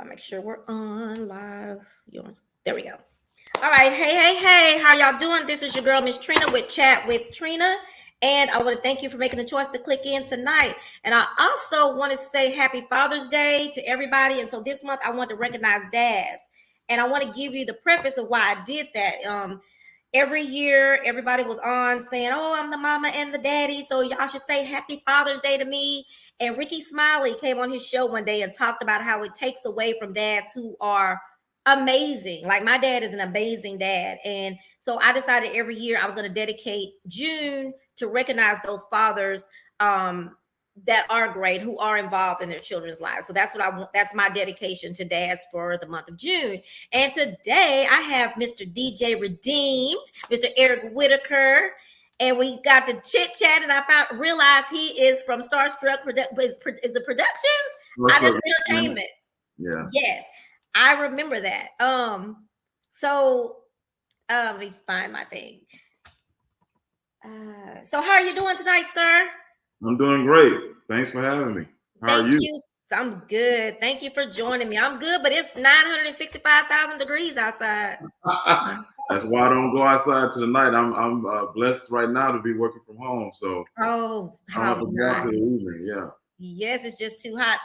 Make sure we're on live. There we go. All right. Hey. How y'all doing? This is your girl, Miss Trina, with Chat with Trina. And I want to thank you for making the choice to click in tonight. And I also want to say happy Father's Day to everybody. And so this month I want to recognize dads. And I want to give you the preface of why I did that. Every year, everybody was on saying, "Oh, I'm the mama and the daddy, so y'all should say Happy Father's Day to me." And Ricky Smiley came on his show one day and talked about how it takes away from dads who are amazing. Like my dad is an amazing dad. And so I decided every year I was going to dedicate June to recognize those fathers that are great, who are involved in their children's lives. So that's what I want. That's my dedication to dads for the month of June. And today I have Mr. DJ Redeemed, Mr. Eric Whitaker, and we got to chit chat, and I realized he is from Starstruck. Is it Productions? I just Entertainment. Yeah. Yes, I remember that. So let me find my thing. So how are you doing tonight, sir? I'm doing great. Thanks for having me. How are you? I'm good. Thank you for joining me. I'm good, but it's 965,000 degrees outside. That's why I don't go outside tonight. I'm blessed right now to be working from home. So how nice. To the evening. Yeah. Yes, it's just too hot.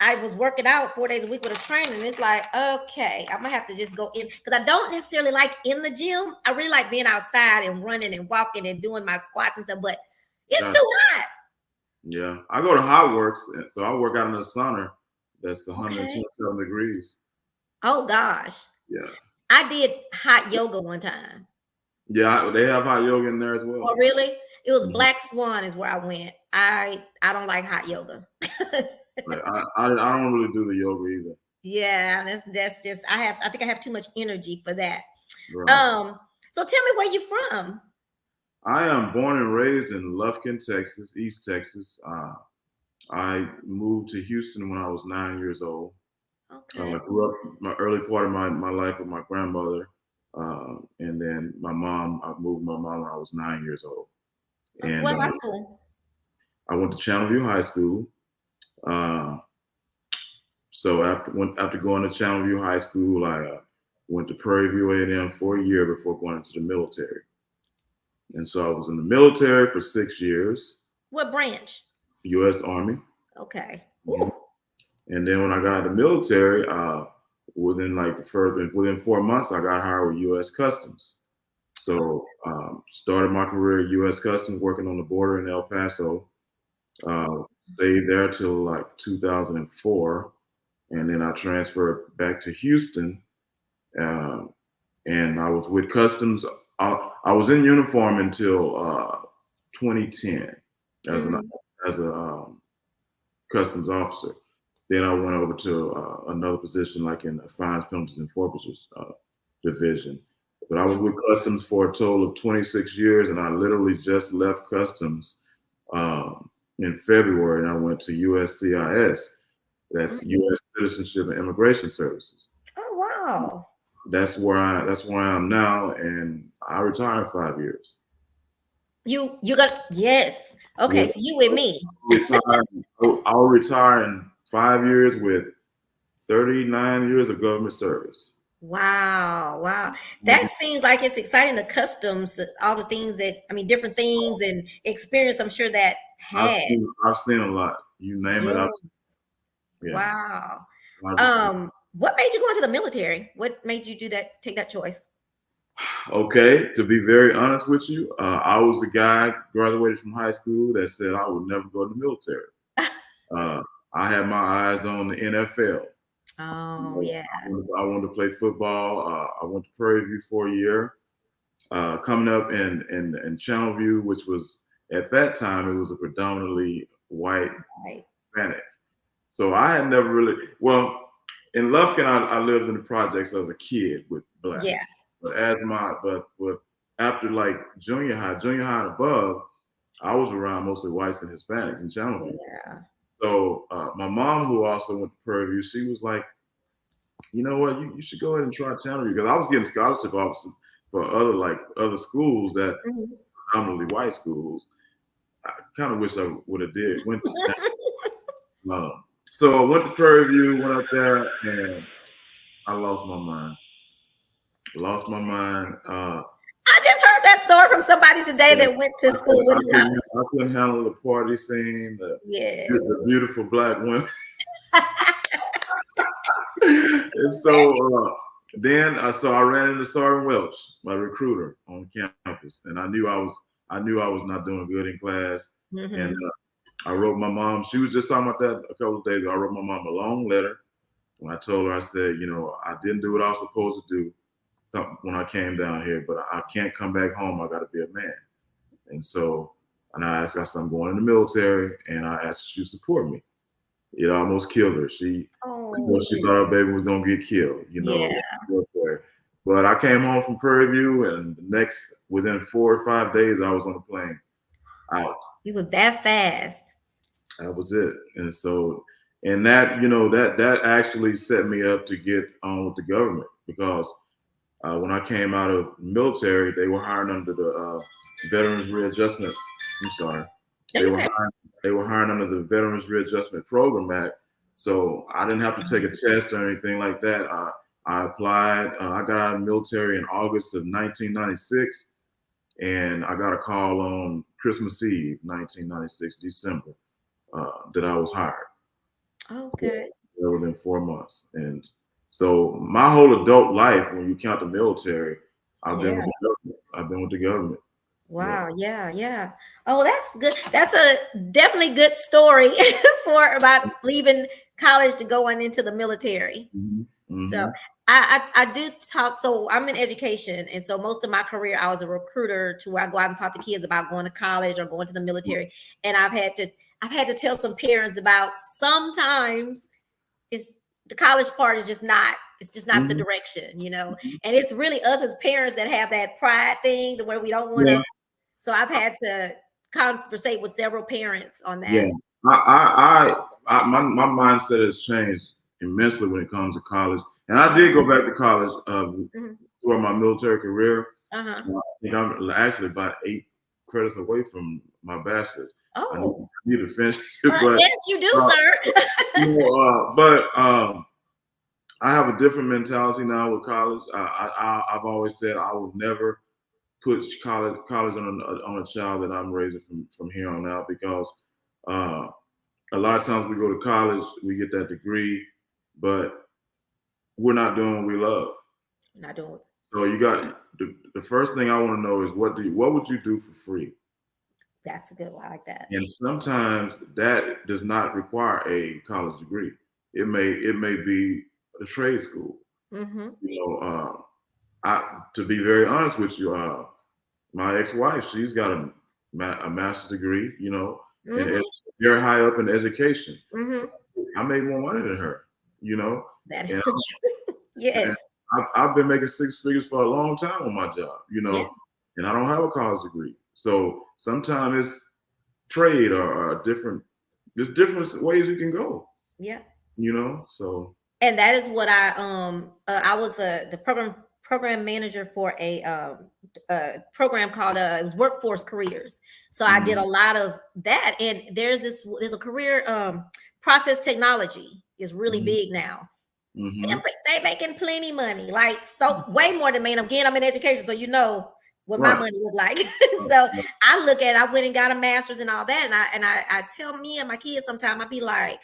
I was working out 4 days a week with a trainer, and it's like, okay, I'm gonna have to just go in because I don't necessarily like in the gym. I really like being outside and running and walking and doing my squats and stuff, but it's too hot. Yeah, I go to Hot Works, so I work out in the sauna. That's 127 degrees. Oh gosh. Yeah. I did hot yoga one time. Yeah, they have hot yoga in there as well. Oh, really? It was Black Swan is where I went. I don't like hot yoga. I don't really do the yoga either. Yeah, that's just I think I have too much energy for that. Right. So tell me where you from. I am born and raised in Lufkin, Texas, East Texas. I moved to Houston when I was 9 years old. Okay. I grew up my early part of my life with my grandmother. And then I moved my mom when I was 9 years old. And what high school? I went to Channelview High School. So after going to Channelview High School, I went to Prairie View A&M for a year before going into the military. And so I was in the military for 6 years. What branch? U.S. Army. Okay. Mm-hmm. And then when I got out of the military, within 4 months, I got hired with U.S. Customs. So started my career at U.S. Customs, working on the border in El Paso. Stayed there till like 2004, and then I transferred back to Houston. And I was with Customs. I was in uniform until 2010 as a customs officer. Then I went over to another position, like in the fines, penalties, and forfeitures division. But I was with Customs for a total of 26 years, and I literally just left Customs in February, and I went to USCIS. That's U.S. Citizenship and Immigration Services. Oh wow! That's where I am now, and I retired in 5 years. You got yes. Okay, yeah. So you with me. I'll retire in 5 years with 39 years of government service. Wow. That seems like it's exciting. The customs, all the things different things and experience. I'm sure that had. I've seen a lot. You name it. Yeah. Wow. What made you go into the military? What made you take that choice? Okay, to be very honest with you, I was the guy graduated from high school that said I would never go to the military. I had my eyes on the NFL. Oh, yeah. I wanted to play football. I went to Prairie View for a year. Coming up in Channelview, which was at that time, it was a predominantly white Hispanic. So I had never really in Lufkin, I lived in the projects as a kid with blacks. Yeah. But after like junior high and above, I was around mostly whites and Hispanics in Channelview. Yeah. So my mom, who also went to Prairie View, she was like, you know what, you should go ahead and try Channelview, because I was getting scholarship offers for other schools that predominantly white schools. I kind of wish I would have went to that. So I went to Prairie View, went up there, and I lost my mind. Lost my mind. I just heard that story from somebody today Yeah, that went to school with college. I couldn't handle the party scene, Yes. the beautiful black women. And so I ran into Sergeant Welch, my recruiter on campus, and I knew I was not doing good in class. And I wrote my mom. She was just talking about that a couple of days ago. I wrote my mom a long letter. When I told her, I said, I didn't do what I was supposed to do when I came down here, but I can't come back home. I got to be a man. And I asked her, I said, I'm going in the military, and I asked her to support me. It almost killed her. She thought her baby was gonna get killed. Yeah. But I came home from Prairie View, and within 4 or 5 days, I was on the plane out. It was that fast. That was it. And so, and that actually set me up to get on with the government, because when I came out of military, they were hiring under the Veterans Readjustment. I'm sorry. They were hiring under the Veterans Readjustment Program Act. So I didn't have to take a test or anything like that. I applied. I got out of the military in August of 1996, and I got a call on Christmas Eve, 1996, December, that I was hired. Okay. Within 4 months. And so my whole adult life, when you count the military, I've been with the government. I've been with the government. Wow. Yeah. Oh, that's good. That's a definitely good story for about leaving college to going into the military. So I do talk. So I'm in education, and so most of my career I was a recruiter to where I go out and talk to kids about going to college or going to the military. And I've had to tell some parents about sometimes it's the college part is just not. It's just not the direction, And it's really us as parents that have that pride thing, where we don't want to. So I've had to conversate with several parents on that. Yeah, my mindset has changed immensely when it comes to college, and I did go back to college throughout my military career. I think I'm actually about 8 credits away from my bachelor's. I need to finish. Yes, you do, sir. But I have a different mentality now with college. I've always said I will never put college on a child that I'm raising from here on out, because a lot of times we go to college, we get that degree, but we're not doing what we love. Not doing. So you got the first thing I want to know is what would you do for free? That's a good one. I like that. And sometimes that does not require a college degree. It may be a trade school. To be very honest with you, my ex-wife, she's got a master's degree, and very high up in education. I made more money than her, That is the truth. Yes. I've been making 6 figures for a long time on my job, and I don't have a college degree. So sometimes it's trade or there's different ways you can go. Yeah. So. And that is what I was the program manager for a program called it was Workforce Careers. So I did a lot of that. And there's a career process technology is really big now. They making plenty money, like so way more than me. And again, I'm in education, so what my money look like. So I look at I went and got a master's and all that, and I tell me and my kids sometimes I be like,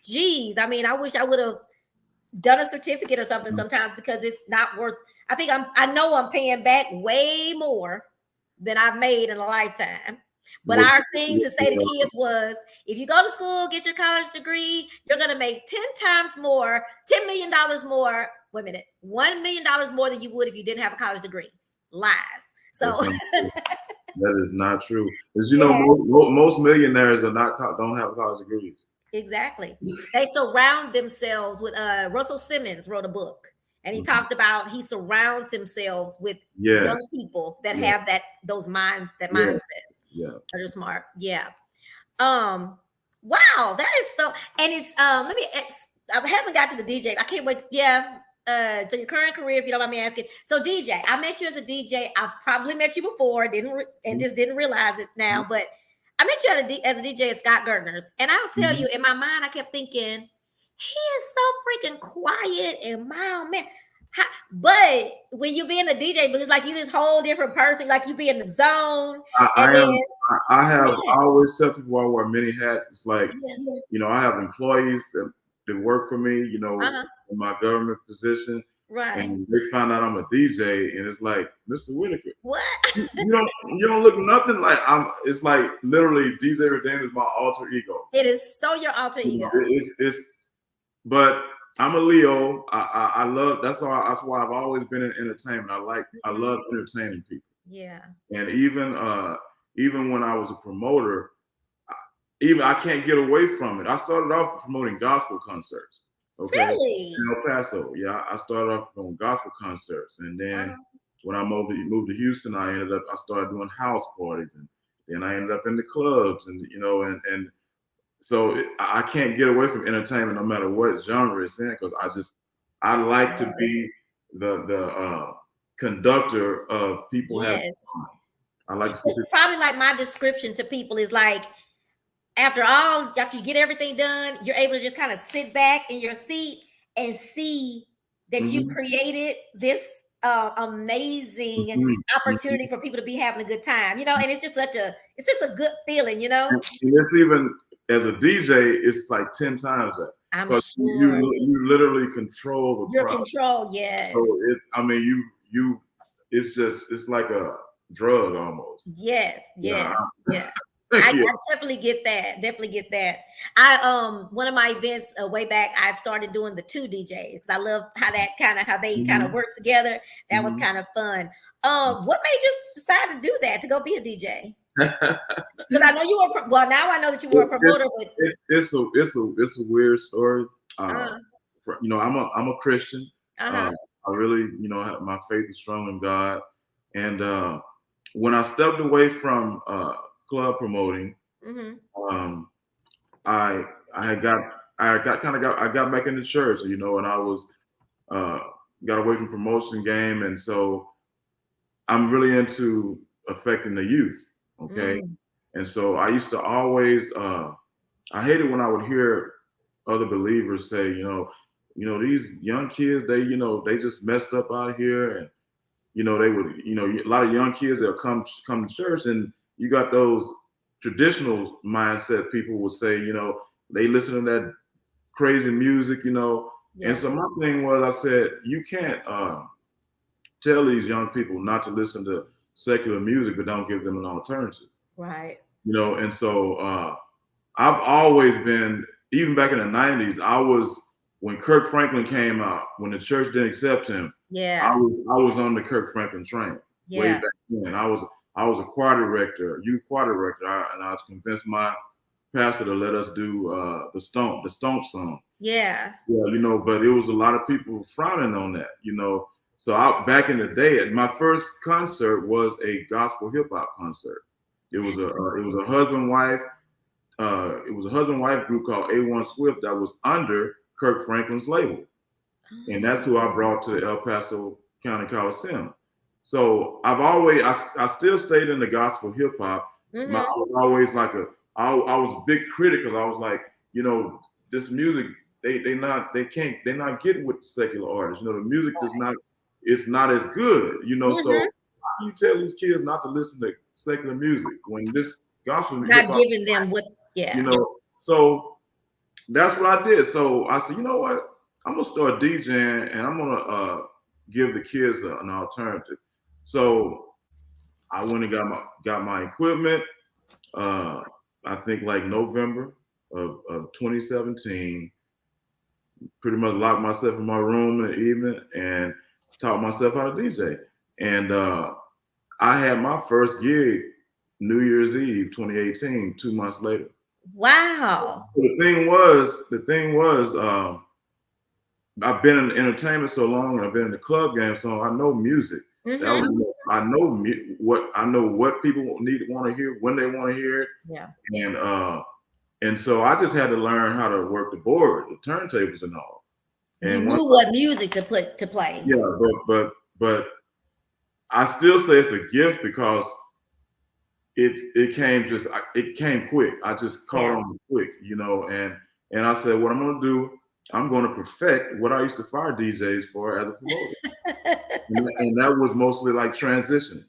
geez, I mean, I wish I would have done a certificate or something sometimes, because it's not worth. I know I'm paying back way more than I've made in a lifetime. But our thing to say to kids was, if you go to school, get your college degree, you're going to make 10 times more, $10 million more. Wait a minute, $1 million more than you would if you didn't have a college degree. Lies. So that is not true. As you know, most millionaires don't have college degrees. Exactly. They surround themselves with Russell Simmons wrote a book, and he talked about he surrounds himself with young people that have mindset. Yeah. They're smart. Yeah. Wow, that is so. And it's I haven't got to the DJ. I can't wait. Yeah. So your current career, if you don't mind me asking. So DJ, I met you as a DJ. I've probably met you before, just didn't realize it now, but I met you as a DJ at Scott Gertner's, and I'll tell you, in my mind, I kept thinking, He is so freaking quiet and mild, man. But when you be in a DJ, but it's like you this whole different person, like you be in the zone, and I then am. I have. yeah, I always tell people I wear many hats. It's like, yeah. I have employees that work for me. Uh-huh. In my government position, Right. and they find out I'm a DJ, and it's like, Mr. Whitaker, What? you don't look nothing like I'm. It's like literally DJ Redeem is my alter ego. It is so your alter ego. It's but I'm a Leo. I love that's why I've always been in entertainment. I love entertaining people. Yeah. And even when I was a promoter, even I can't get away from it. I started off promoting gospel concerts. Okay. Really? In El Paso. Yeah, I started off on gospel concerts. And then Uh-huh. when I moved to Houston, I started doing house parties, and then I ended up in the clubs, and and so I can't get away from entertainment no matter what genre it's in, because I like to be the conductor of people having Yes. fun. I like to see It's probably like my description to people is like after you get everything done, you're able to just kind of sit back in your seat and see that you Mhm, created this amazing mhm, mhm. opportunity for people to be having a good time, and it's just a good feeling. And it's even as a DJ, it's like 10 times that, I'm because sure you literally control the your crowd. control, So yes. I mean, it's like a drug almost. Yes, Yeah. yes, yeah. I, Thank you. I definitely get that. Definitely get that. I one of my events way back, I started doing the two DJs because I love how they kind of Mhm, work together. That was mhm. kind of fun. What made you decide to do that, to go be a DJ? Because I know you were well. Now I know that you were a promoter with. It's a weird story. Uh, Uh I'm a Christian. Uh, huh. I really, my faith is strong in God. And when I stepped away from club promoting, Mm-hmm. um, I I had got I got back into church, and I was uh, got away from promotion game, and so I'm really into affecting the youth. Okay, Mm, and so I used to always I hated when I would hear other believers say, these young kids, they just messed up out here, and they would, a lot of young kids that come to church, and you got those traditional mindset people will say, they listen to that crazy music, and yeah. so my thing was, I said, you can't tell these young people not to listen to secular music, but don't give them an alternative, Right. and so I've always been, even back in the 90s, when Kirk Franklin came out, when the church didn't accept him, Yeah. I was on the Kirk Franklin train way Yeah. back then. I was a choir director, youth choir director, and I was convinced my pastor to let us do the Stomp song. Yeah. Yeah, but it was a lot of people frowning on that. So back in the day, my first concert was a gospel hip hop concert. It was a husband wife group called A1 Swift that was under Kirk Franklin's label, and that's who I brought to the El Paso County Coliseum. So I still stayed in the gospel hip hop. I Mm-hmm. was always like I was a big critic, because I was like, this music, they're not getting with the secular artists. The music does not, it's not as good. So Mm-hmm. how do you tell these kids not to listen to secular music when this gospel hip Not hop, giving them what. you Yeah. know? So that's what I did. So I said, you know what? I'm gonna start DJing, and I'm gonna give the kids an alternative. So I went and got my equipment. Uh, I think like November of 2017. Pretty much locked myself in my room in the evening and taught myself how to DJ. And I had my first gig New Year's Eve 2018, 2 months later. Wow. The thing was, I've been in entertainment so long, and I've been in the club game, so I know music. Mm-hmm. I know what people want to hear, when they want to hear it, Yeah. and so I just had to learn how to work the board, the turntables, and all. You And once, knew what music to play. yeah, but I still say it's a gift, because it came quick. I just caught Yeah. on quick, and I said, what I'm gonna do. I'm going to perfect what I used to fire DJs for as a promoter. And that was mostly like transitioning.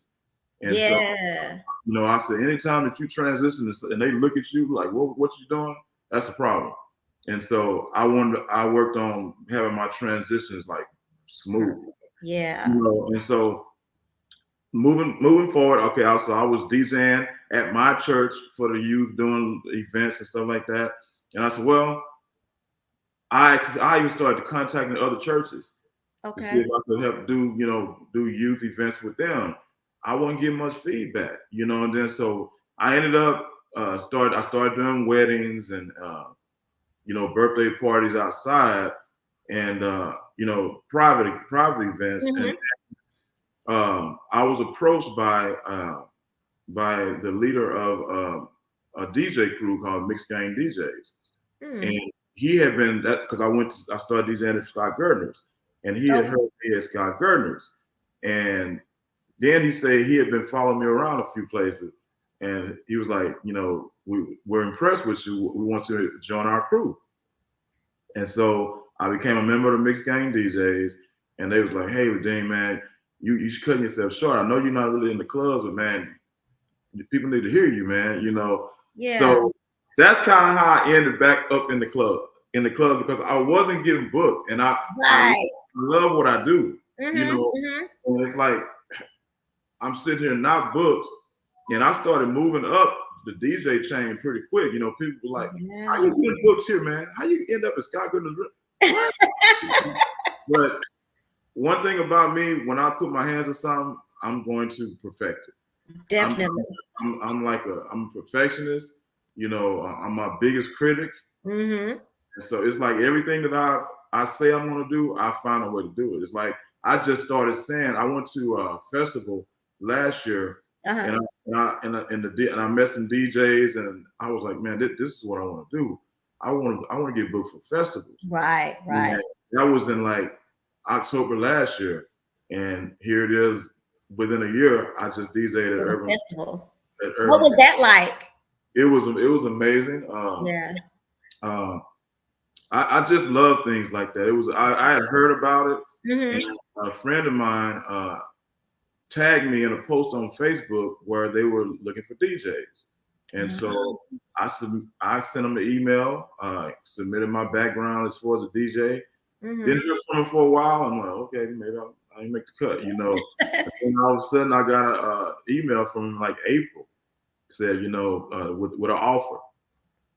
And so, Yeah. I said, anytime that you transition and they look at you like, what you doing? That's a problem. And so I worked on having my transitions like smooth, Yeah. and so moving forward. Okay. Also, I was DJing at my church for the youth doing events and stuff like that. And I said, well, I even started contacting other churches to see if Okay. I could help do youth events with them. I wasn't getting much feedback, and then so I ended up I started doing weddings and birthday parties outside and private events. And Mm-hmm. I was approached by the leader of a DJ crew called Mixed Game DJs. Mm. And he had been that because I started DJing at Scott Gardner's, and he had Okay. heard me at Scott Gardner's, and then he said he had been following me around a few places, and he was like, we're impressed with you. We want you to join our crew, and so I became a member of the Mixed Gang DJs, and they was like, hey, Redeem, man, you should cut yourself short. I know you're not really in the clubs, but man, people need to hear you, man. Yeah. So that's kind of how I ended back up in the club because I wasn't getting booked, and I Right. love what I do, Mm-hmm. Mm-hmm. and it's like I'm sitting here not booked, and I started moving up the DJ chain pretty quick. People were like, "How Yeah. you getting booked here, man? How you end up at Scott Goodness?" What? But one thing about me, when I put my hands on something, I'm going to perfect it. I'm Definitely. I'm a perfectionist. I'm my biggest critic, Mm-hmm. and so it's like everything that I say I'm going to do, I find a way to do it. It's like I just started saying I went to a festival last year, and Uh-huh. I met some DJs, and I was like, man, this is what I want to do. I want to get booked for festivals. Right. Right. And that was in like October last year, and here it is. Within a year, I just DJed For the festival. at What Urban. was that like? It was amazing. Yeah. Uh, I just love things like that. I had heard about it, and Mm-hmm. a friend of mine tagged me in a post on Facebook where they were looking for DJs, and so I sent them the email, submitted my background as far as a DJ. Mm-hmm. Didn't hear from them for a while. I'm like, okay, maybe I make the cut. And all of a sudden, I got an email from him like April, said, with an offer,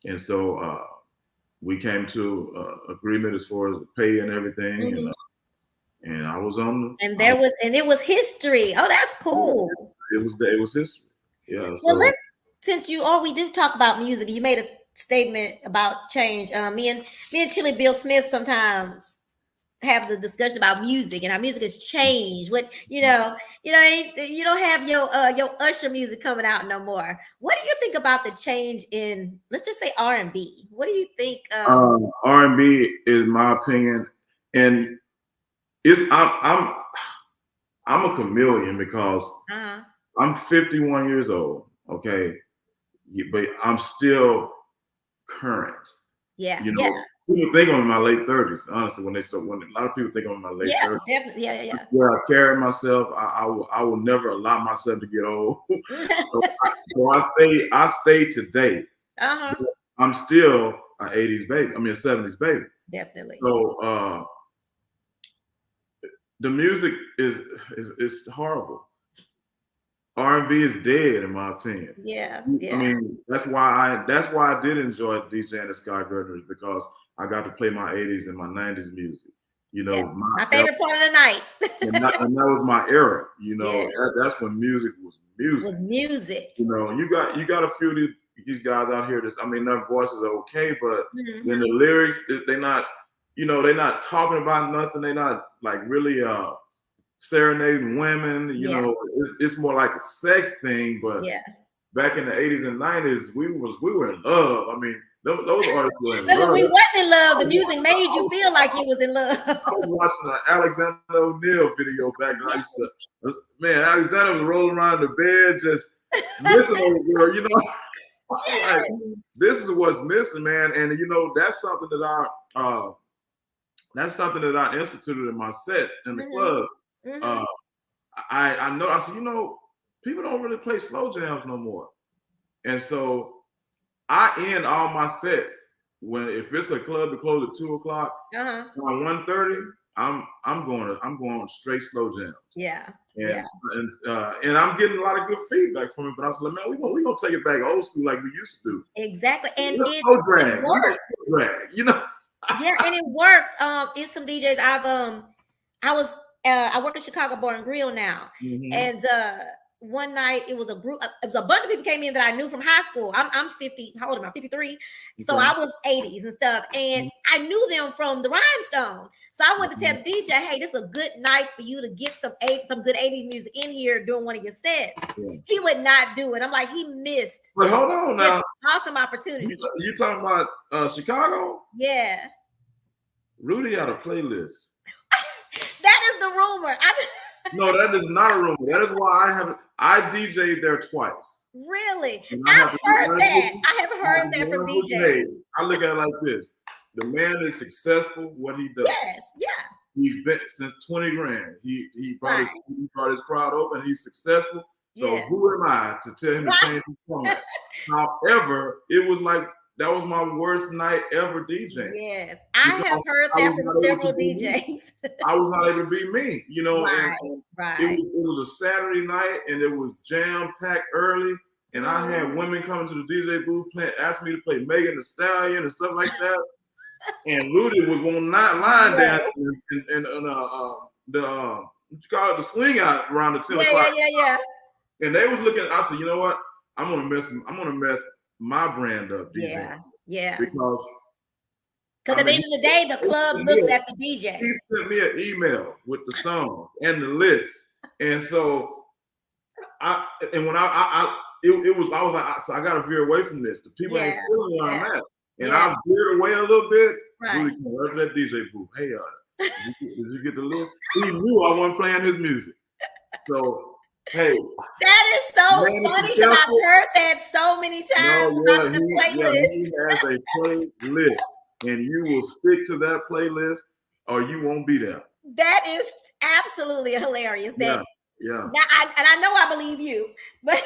and so we came to agreement as far as the pay and everything, Mm-hmm. and I was on. And it was history. Oh, that's cool. It was history. Yeah. Well, So since we do talk about music, you made a statement about change. Me and Chili Bill Smith sometimes have the discussion about music and how music has changed. What you don't have your Usher music coming out no more. What do you think about the change in, let's just say, R&B? What do you think? R&B is my opinion, and it's I'm a chameleon because Uh-huh. I'm 51 years old. Okay, but I'm still current. Yeah, You yeah, know, people think I'm in my late 30s. Honestly, when a lot of people think I'm in my late yeah, 30s. definitely, yeah, Where I carry myself, I will never allow myself to get old. yeah. So I stay today. Uh-huh. I'm still an 80s baby. I mean a 70s baby. Definitely. So the music is horrible. R&B is dead in my opinion. Yeah, I yeah, mean, that's why I did enjoy DJing at Sky Gardner's because I got to play my 80s and my 90s music. yeah. My My favorite part of the night and that was my era. yeah, That's when music was music. was music. You got a few of these guys out here. I mean, their voices are okay, but Mhm. then the lyrics, they're not. They're not talking about nothing. They're not like really serenading women. Yeah, It's more like a sex thing. But yeah. back in the 80s and 90s, we were in love. I mean, those artists were in Look, we love. wasn't in love. I The was, music made I you was, feel like you was in love. I was watching an Alexander O'Neal video back then. I used to, man, Alexander was rolling around the bed just listening to her, I'm like, this is what's missing, man. And that's something that that's something that I instituted in my sets in the club. Mm-hmm. I know. I said, people don't really play slow jams no more, and so I end all my sets if it's a club that closes at 2:00, Uh-huh. around 1:30, I'm going straight slow jams. Yeah. And and I'm getting a lot of good feedback from it. But I was like, man, we gonna take it back old school like we used to do. Exactly, and it works. Yeah, and it works. It's some DJs I work at Chicago Bar and Grill now, and one night it was a group. It was a bunch of people came in that I knew from high school. I'm 50. How old am I? 53. So I was 80s and stuff, and I knew them from the Rhinestone. So I went to tell the DJ, "Hey, this is a good night for you to get some good 80s music in here during one of your sets." Yeah. He would not do it. I'm like, he missed. But hold on now, awesome opportunity. You talking about Chicago? Yeah. Rudy had a playlist. That is the rumor. No, that is not a rumor. That is why I DJ'd there twice. Really? I've heard that. I have heard that from DJs. I look at it like this. The man is successful what he does. Yes, yeah. He's been since 20 grand. He brought his crowd open. He's successful. So who am I to tell him to change his format? However, it was like that was my worst night ever DJing. Yes, I have heard that from several DJs. I was not able to be me, Right. It was a Saturday night and it was jam packed early, and I had women coming to the DJ booth asking me to play Megan Thee Stallion and stuff like that. And Rudy was on line dancing and the swing out around the 10 o'clock. Yeah. And they was looking. I said, you know what? I'm gonna mess my brand up, DJ. Yeah. Because at the end of the day, the club looks at the DJ. He sent me an email with the song and the list, and so I was like, so I gotta veer away from this. The people ain't feeling where I'm at. And I veered away a little bit. Really came right to that DJ booth. Hey, did you get the list? He knew I wasn't playing his music. So, hey. That is so funny because I've heard that so many times about the playlist. He has a playlist, and you will stick to that playlist or you won't be there. That is absolutely hilarious. Yeah. Now, I know I believe you, but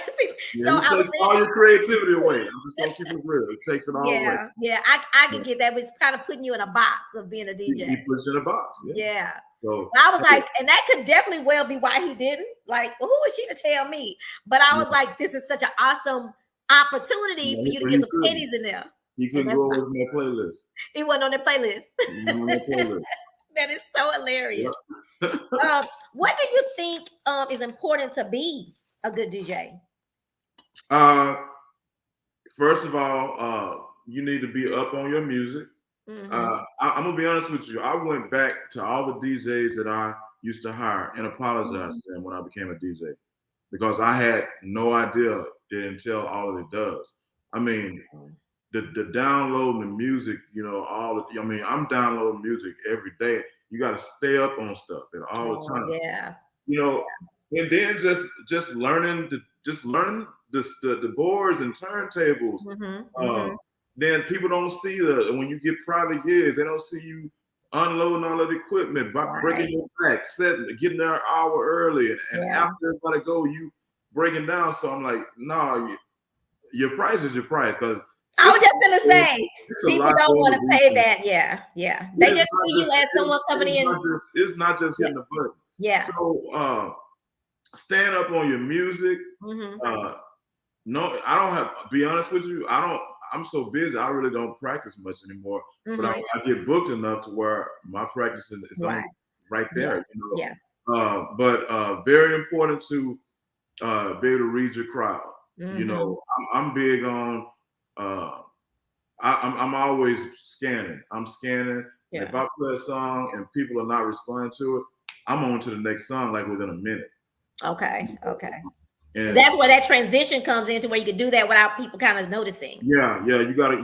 so I was all your creativity away. I'm just gonna keep it real. It takes it all away. Yeah, I can get that. But it's kind of putting you in a box of being a DJ. He puts you in a box. Yeah. So I was like, and that could definitely well be why he didn't. Like, well, who was she to tell me? But I was like, this is such an awesome opportunity for you to get some pennies in there. You couldn't go over my playlist. He wasn't on the playlist. That is so hilarious. What do you think is important to be a good DJ? First of all, you need to be up on your music. I'm gonna be honest with you. I went back to all the DJs that I used to hire and apologize to them when I became a DJ because I had no idea it entailed all that it does. I mean, the downloading the music, I'm downloading music every day. You got to stay up on stuff all the time. Yeah. And then just learning the boards and turntables. Then people don't see when you get private gigs, they don't see you unloading all that equipment, breaking your back, getting there an hour early, and after everybody go, you breaking down. So I'm like, no, your price is your price because. I was just gonna say, people don't want to pay that. Yeah. They just see you as someone coming in. It's not just hitting the button. Yeah. So stand up on your music. No, I don't have. Be honest with you, I'm so busy. I really don't practice much anymore. But I get booked enough to where my practice is right there. But very important to be able to read your crowd. I'm big on. I'm always scanning. I'm scanning. Yeah. If I play a song and people are not responding to it, I'm on to the next song like within a minute. Okay. And that's where that transition comes into where you can do that without people kind of noticing. Yeah. You gotta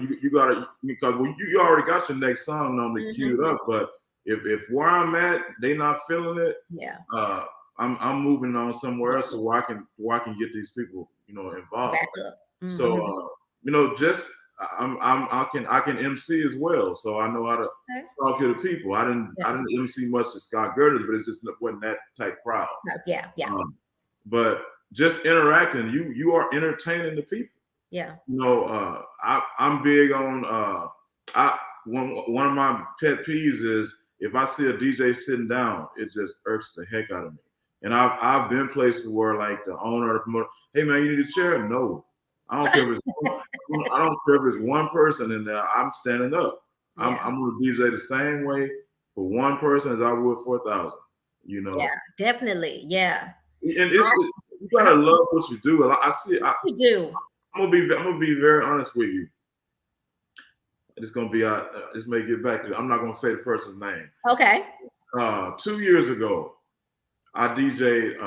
because you already got your next song normally queued up, but if where I'm at they not feeling it, I'm moving on somewhere else so where I can get these people involved. Back up. So just I can MC as well, so I know how to Okay. talk to the people. I didn't MC much to Scott Girders, but it just wasn't that type crowd. Yeah. But just interacting, you are entertaining the people. Yeah. You know, I'm big on one of my pet peeves is if I see a DJ sitting down, it just irks the heck out of me. And I've been places where like the owner or the promoter, hey man, you need a chair? No, I don't care if it's one person in there. I'm standing up. I'm gonna DJ the same way for one person as I would for 1,000. You know. Yeah, definitely. Yeah. And you gotta love what you do. I see it. You do. I'm gonna be very honest with you. It's gonna be this may get back to. I'm not gonna say the person's name. Okay. 2 years ago, I DJ'd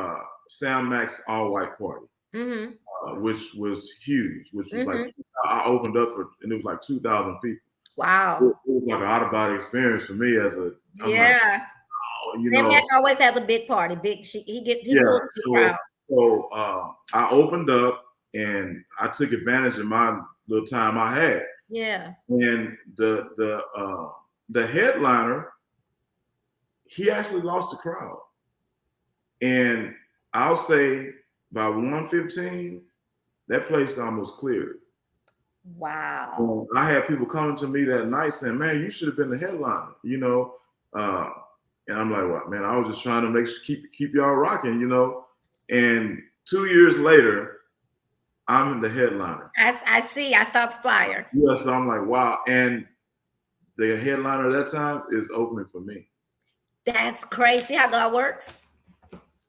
Sam Mack's All White Party, which was huge. Which was like I opened up for, and it was like 2,000 people. Wow. It was like an out of body experience for me as a. Yeah. You Sam know, Mack always has a big party. He pulls the crowd. So I opened up and I took advantage of my little time I had. Yeah. And the headliner, he actually lost the crowd. And I'll say by 1:15, that place almost cleared. Wow. I had people coming to me that night saying, "Man, you should have been the headliner," you know. And I'm like, "What, man? I was just trying to keep y'all rocking," you know. And 2 years later, I'm the headliner. I see. I saw the flyer. Yeah, so I'm like, wow. And the headliner at that time is opening for me. That's crazy how God works.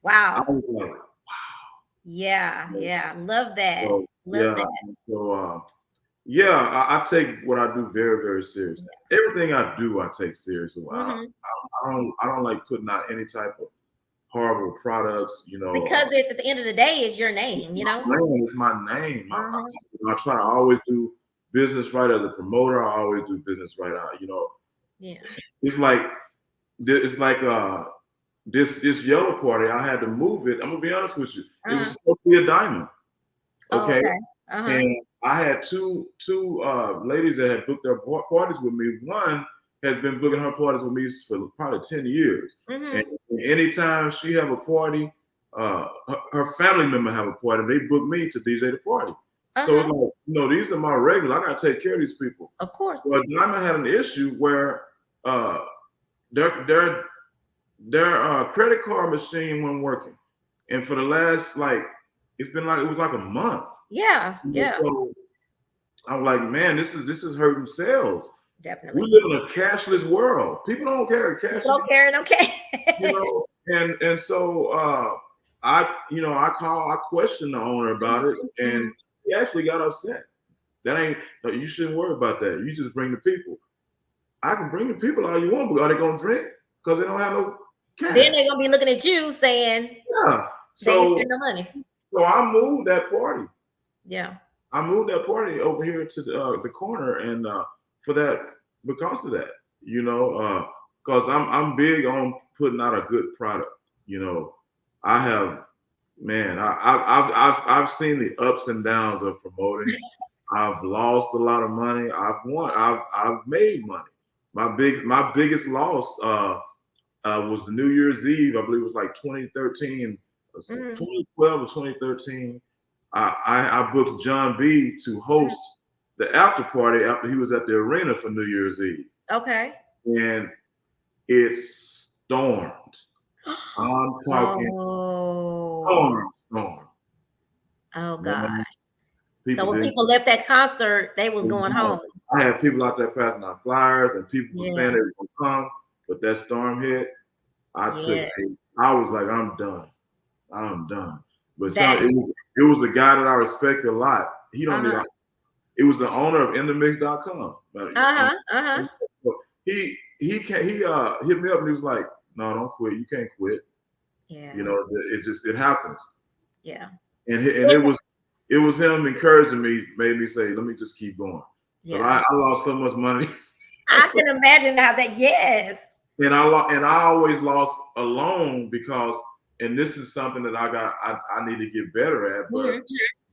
Wow. I was like, wow. Yeah. Love that. So, Love that. So, I take what I do very, very seriously. Yeah. Everything I do, I take seriously. I don't like putting out any type of horrible products, you know. Because at the end of the day, it's your name, you know. It's my name. I try to always do business right as a promoter. I always do business right out, you know. Yeah. It's like this yellow party. I had to move it. I'm gonna be honest with you. It was supposed to be a diamond. Okay. And I had two ladies that had booked their parties with me. One has been booking her parties with me for probably 10 years. And anytime she have a party, her family member have a party, they book me to DJ the party. So it's like, you know, these are my regulars. I gotta take care of these people. Of course. Well, Diamond had an issue where their credit card machine wasn't working. And for the last it was like a month. Yeah. So I'm like, man, this is hurting sales. Definitely. We live in a cashless world. People don't carry cash. Don't carry. You know, and so I questioned the owner about it, and he actually got upset. You shouldn't worry about that. You just bring the people. I can bring the people all you want, but are they gonna drink? Because they don't have no cash. Then they're gonna be looking at you saying, yeah. So they no money. So I moved that party. Yeah. I moved that party over here to the corner, and because of that, you know, because I'm big on putting out a good product. You know, I've seen the ups and downs of promoting. I've lost a lot of money. I've won. I've made money. My biggest loss was New Year's Eve. I believe it was like 2013, 2012 or 2013. I booked John B to host the after party after he was at the arena for New Year's Eve. Okay. And it stormed. I'm talking storm. Oh gosh. So when people left that concert, they was going home. I had people out there passing out flyers, and people were saying they were gonna come, but that storm hit. I was like, I'm done. But it was a guy that I respect a lot. He don't need. It was the owner of InTheMix.com. He hit me up and he was like, "No, don't quit. You can't quit. Yeah. You know, it happens." Yeah. And it was him encouraging me, made me say, "Let me just keep going." Yeah. I lost so much money. I can imagine how that. Yes. And I always lost alone because and this is something that I need to get better at. But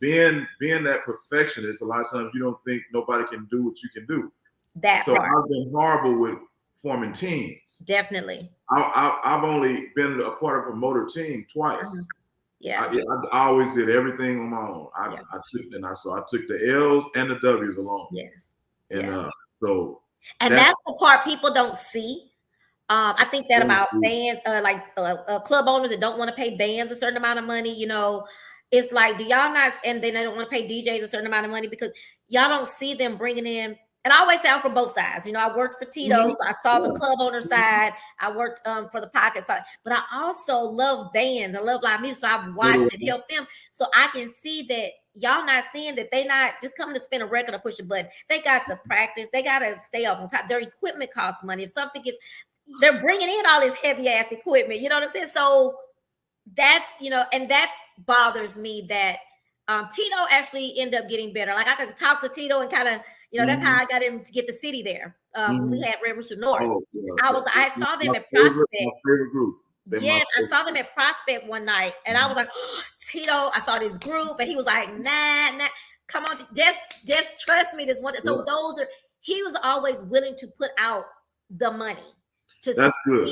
Mhm. being that perfectionist, a lot of times you don't think nobody can do what you can do. That So part. I've been horrible with forming teams. Definitely. I've only been a part of a promoter team twice. Yeah. I always did everything on my own. I took the L's and the W's alone. Yes. And Yeah. so And that's the part people don't see. I think that about bands, club owners that don't want to pay bands a certain amount of money. It's like, do y'all not? And then they don't want to pay DJs a certain amount of money because y'all don't see them bringing in. And I always say I'm from both sides. I worked for Tito's. I saw the club owner side. I worked for the pocket side. But I also love bands. I love live music. So I've watched it help them. So I can see that y'all not seeing that they not just coming to spin a record or push a button. They got to practice. They got to stay up on top. Their equipment costs money. If something gets, they're bringing in all this heavy ass equipment. You know what I'm saying? So that's, and that bothers me that Tito actually ended up getting better. Like I could talk to Tito and kind of, that's how I got him to get the city there. When we had Revolution North. Oh, yeah. I saw them at My Prospect. favorite group. Yes, I saw them at Prospect one night, and I was like, oh, Tito, I saw this group, and he was like, nah, come on, just trust me. This one. So he was always willing to put out the money to see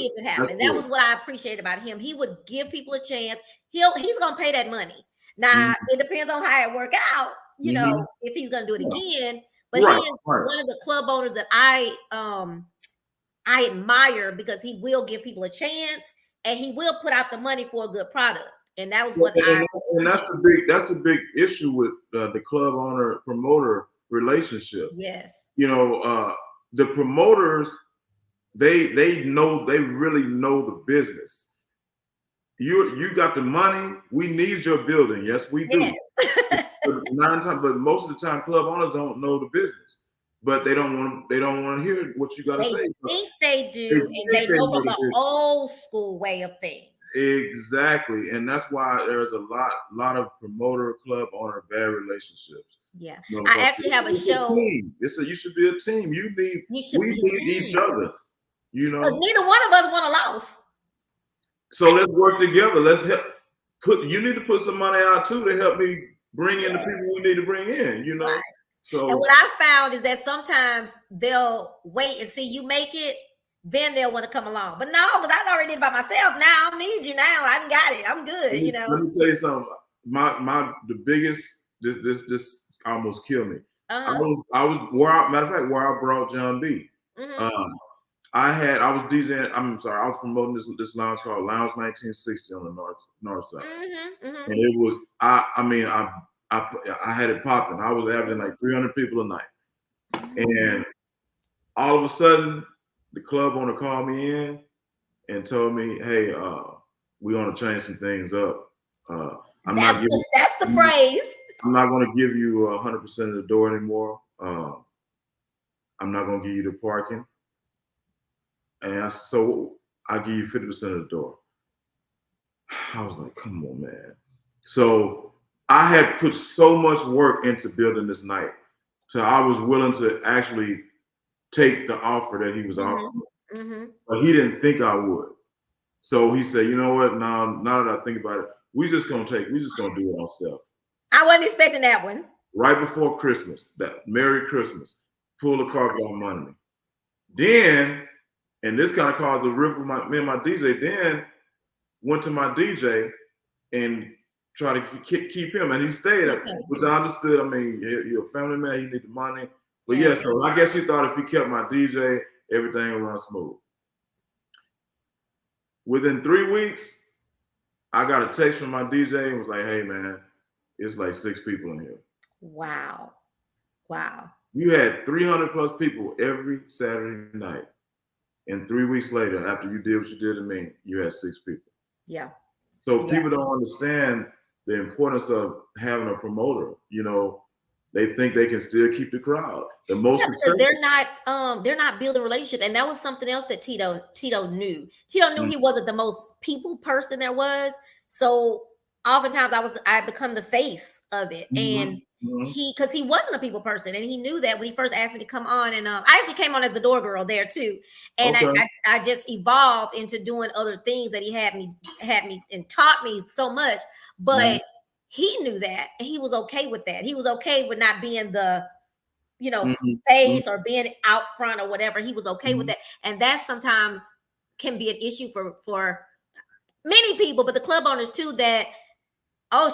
if it happened. That was what I appreciated about him. He would give people a chance. He's gonna pay that money. Now it depends on how it work out, if he's gonna do it again. But he is one of the club owners that I admire because he will give people a chance and he will put out the money for a good product. And that was what that's the big issue with the club owner promoter relationship. Yes. The promoters, they really know the business. You got the money. We need your building. Yes, we do. Yes. but most of the time, club owners don't know the business, but they don't want to hear what you got to say. They think they do, and they know from the old school way of things. Exactly, and that's why there's a lot of promoter, club owner bad relationships. Yeah, I actually have a show. You should be a team. We need each other. Because neither one of us want a loss. So let's work together. Let's help. You need to put some money out too to help me bring in the people we need to bring in. Right. So, and what I found is that sometimes they'll wait and see you make it, then they'll want to come along. But no, because I already did it by myself. Now I don't need you. Now I got it. I'm good. Let me tell you something. The biggest this almost killed me. I was matter of fact where I brought John B. Mm-hmm. I was DJing. I was promoting this lounge called Lounge 1960 on the north side, and it was I had it popping. I was averaging like 300 people a night, and all of a sudden, the club owner called me in and told me, "Hey, we want to change some things up. That's the phrase. I'm not going to give you 100% of the door anymore. I'm not going to give you the parking." And so I give you 50% of the door. I was like, come on, man. So I had put so much work into building this night. So I was willing to actually take the offer that he was offering. Mm-hmm. But he didn't think I would. So he said, you know what? Now that I think about it, we're just gonna do it ourselves. I wasn't expecting that one. Right before Christmas, that Merry Christmas, pull the carpet off under me. Then, and this kind of caused a rift with me and my DJ. Then went to my DJ and tried to keep him, and he stayed, which I understood. I mean, you're a family man, you need the money. But yeah, so I guess he thought if he kept my DJ, everything would run smooth. Within 3 weeks, I got a text from my DJ and was like, hey man, it's like 6 people in here. Wow. You had 300 plus people every Saturday night. And 3 weeks later, after you did what you did to me, you had 6 people. Yeah. So people don't understand the importance of having a promoter. They think they can still keep the crowd. They're not building relationships, and that was something else that Tito knew. Tito knew he wasn't the most people person there was. So oftentimes I become the face of it, and because he wasn't a people person, and he knew that when he first asked me to come on. And I actually came on as the door girl there too, and I just evolved into doing other things that he had me and taught me so much. But he knew that, and he was okay with that. He was okay with not being the face or being out front or whatever. He was okay with that, and that sometimes can be an issue for many people, but the club owners too. That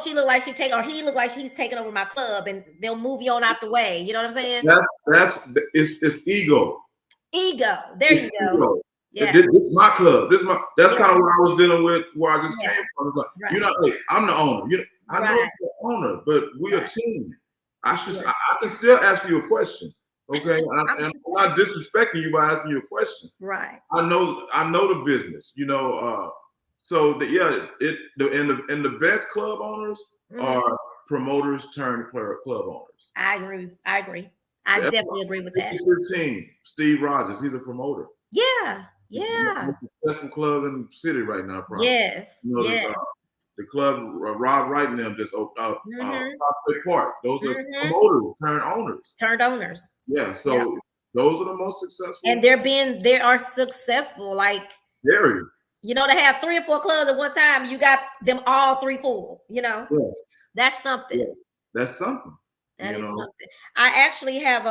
she looked like she take, or he looked like he's taking over my club, and they'll move you on out the way. You know what I'm saying? It's ego. Ego. There you go. Ego. Yeah. This is my club. That's kind of what I was dealing with where I just came from. It's like, hey, I'm the owner. I know you're the owner, but we're a team. I can still ask you a question. Okay. I'm not disrespecting you by asking you a question. Right. I know the business, so the best club owners are promoters turned club owners. I agree. I definitely agree with that. 15, Steve Rogers, he's a promoter. Yeah. Most successful club in the city right now, probably. Yes. The club, Rob Wright and them just opened Prospect Park. Those are promoters turned owners. Yeah, so those are the most successful. And they are successful. Like very. To have 3 or 4 clubs at one time, you got them all 3 full. Yes. That's something. Yes. That's something. That is something. I actually have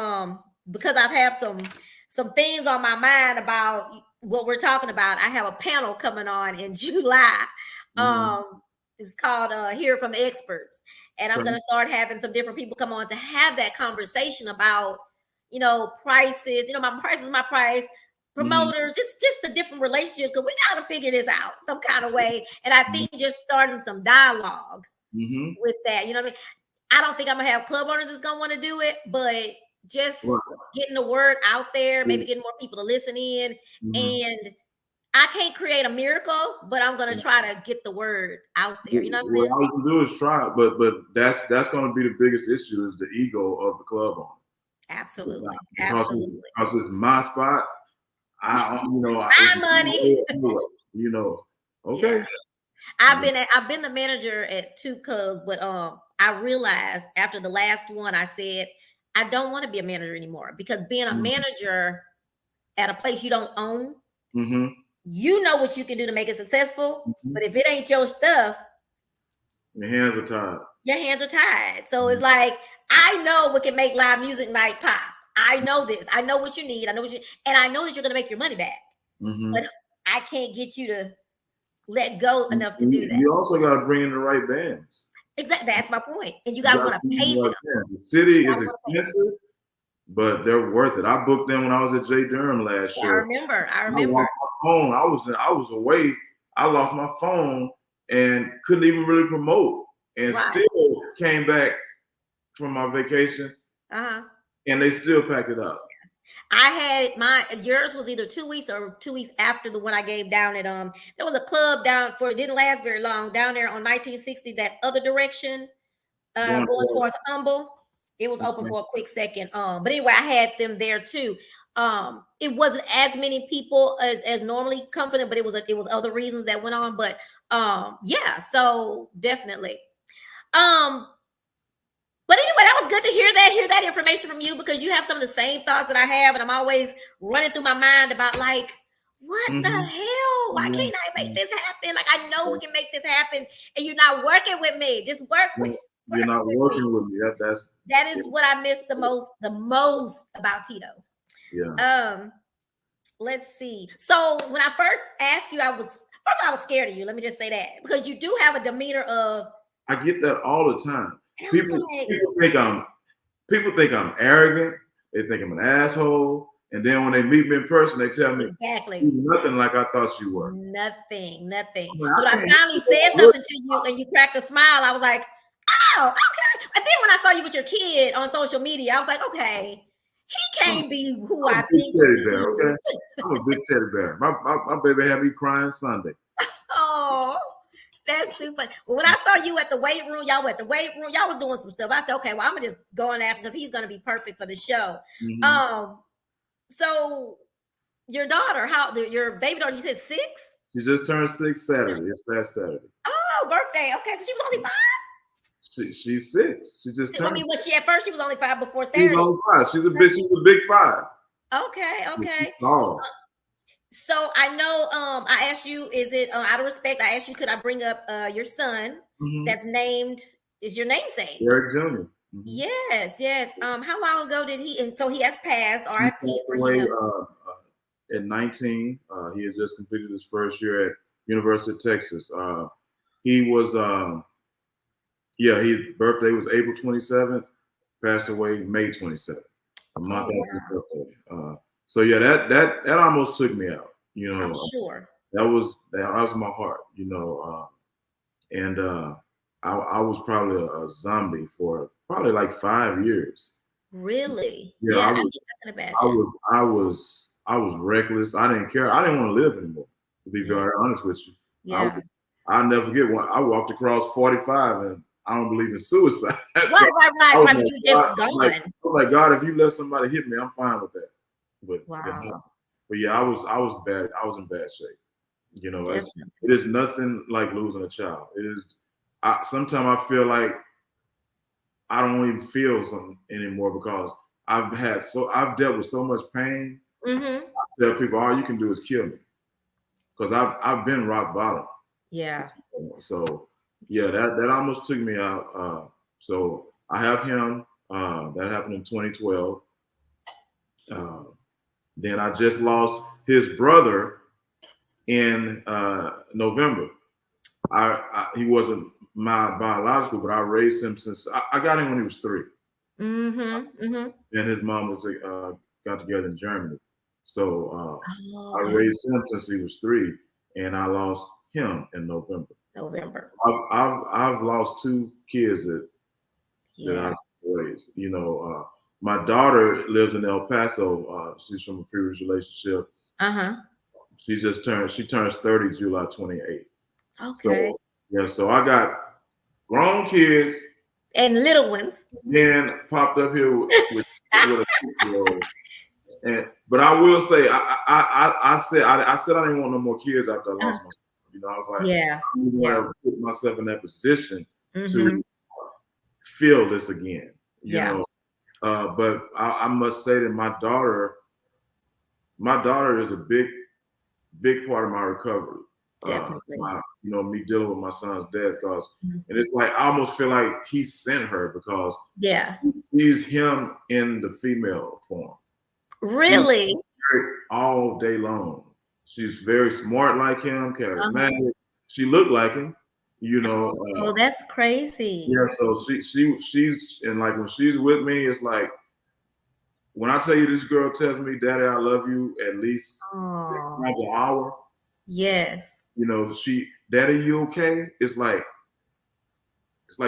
because I've had some things on my mind about what we're talking about. I have a panel coming on in July. It's called Hear from the Experts. And I'm going to start having some different people come on to have that conversation about, prices. My price is my price. Promoters, just the different relationships, because we got to figure this out some kind of way. And I think just starting some dialogue with that, you know what I mean? I don't think I'm going to have club owners that's going to want to do it, but just getting the word out there, maybe getting more people to listen in. And I can't create a miracle, but I'm going to try to get the word out there. You know what I'm saying? All you can do is try it, but that's going to be the biggest issue is the ego of the club owner. Absolutely. Because it's my spot. My money. Okay. Yeah. I've been the manager at 2 clubs, but I realized after the last one, I said I don't want to be a manager anymore, because being a manager at a place you don't own, you know what you can do to make it successful, but if it ain't your stuff, your hands are tied. So it's like, I know what can make live music night pop. I know this. I know what you need. And I know that you're going to make your money back. But I can't get you to let go enough to do that. You also got to bring in the right bands. Exactly. That's my point. And you got to want to pay them. The city is expensive, but they're worth it. I booked them when I was at J. Durham last year. I remember. I lost my phone. I was away. I lost my phone and couldn't even really promote, and still came back from my vacation. And they still packed it up. I had yours was either 2 weeks or 2 weeks after the one I gave down at there was a club it didn't last very long down there on 1960, that other direction, going towards Humble. It was open for a quick second. But anyway, I had them there too. It wasn't as many people as normally come for them, but it was other reasons that went on. But so definitely. But anyway, that was good to hear that information from you, because you have some of the same thoughts that I have, and I'm always running through my mind about, like, what the hell? Why can't I make this happen? Like, I know we can make this happen, and you're not working with me. Just work with. You're not working with me. That is what I miss the most about Tito. Yeah. Let's see. So when I first asked you, I was scared of you. Let me just say that, because you do have a demeanor of. I get that all the time. People think I'm arrogant. They think I'm an asshole. And then when they meet me in person, they tell me exactly nothing like I thought you were. Nothing. So I finally said something to you, and you cracked a smile. I was like, oh, okay. And then when I saw you with your kid on social media, I was like, okay, he can't be who I think. Teddy bear, okay? I'm a big teddy bear. My baby had me crying Sunday. Oh. That's too funny. Well, when I saw you at the weight room, y'all was doing some stuff. I said, okay, well, I'm gonna just go and ask, because he's gonna be perfect for the show. So your daughter, your baby daughter, you said 6? She just turned 6 Saturday. It's past Saturday. Oh, birthday. Okay, so she was only 5? she's 6. She just I turned. mean, was she at first? She was only 5 before She's Saturday. only 5. She's a big. She's a big 5. Okay, She's okay. tall. So I know I asked you, is it out of respect? I asked you, could I bring up your son Mm-hmm. that's named is your namesake? Derek Jr. Mm-hmm. Yes, yes. How long ago did he and so he has passed, He RIP passed for away him. at 19. He has just completed his first year at University of Texas. He was, his birthday was April 27th. Passed away May 27th, a month Oh after his wow. birthday. So yeah, that almost took me out. I'm sure. That was my heart. And I was probably a zombie for probably like 5 years. Really? Yeah, Yeah, I can I imagine. was, I was, I was reckless. I didn't care. I didn't want to live anymore. To be Yeah, very honest with you, I yeah. I'll never forget when I walked across 45, and I don't believe in suicide. Right, So right, I right, was right. But like, you God, just gone. I was like, God, if you let somebody hit me, I'm fine with that. Wow. But yeah, I was bad. I was in bad shape. Definitely. It is nothing like losing a child. It is. Sometimes I feel like I don't even feel something anymore because I've dealt with so much pain. Mm-hmm. I tell people all you can do is kill me because I've been rock bottom. Yeah. So yeah, that almost took me out. So I have him. That happened in 2012. Uh, then I just lost his brother in November. He wasn't my biological, but I raised him since I got him when he was 3. Mm-hmm. Mm-hmm. And his mom was got together in Germany. So Oh, I okay. raised him since he was 3, and I lost him in November. November. I've lost 2 kids that Yeah. I've raised. My daughter lives in El Paso. She's from a previous relationship. Uh-huh. She turns 30 July 28th. Okay. So yeah, so I got grown kids, And little ones. then popped up here with a 6-year-old. But I will say, I said I didn't want no more kids after I Uh-huh. lost my son. I was like, Yeah. I didn't Yeah. want to put myself in that position Mm-hmm. to feel this again. Yeah. But I must say that my daughter is a big part of my recovery. Definitely. Me dealing with my son's death, and Mhm. it's like I almost feel like he sent her because Yeah. he's him in the female form. He's Really? all day long. She's very smart like him, Uh-huh. charismatic. She looked like him, you know. Oh, that's crazy. Yeah, so she's and like when she's with me, it's like when I tell you this girl tells me, "Daddy, I love you," at least this Oh, time an hour. yes. Daddy, you okay? It's like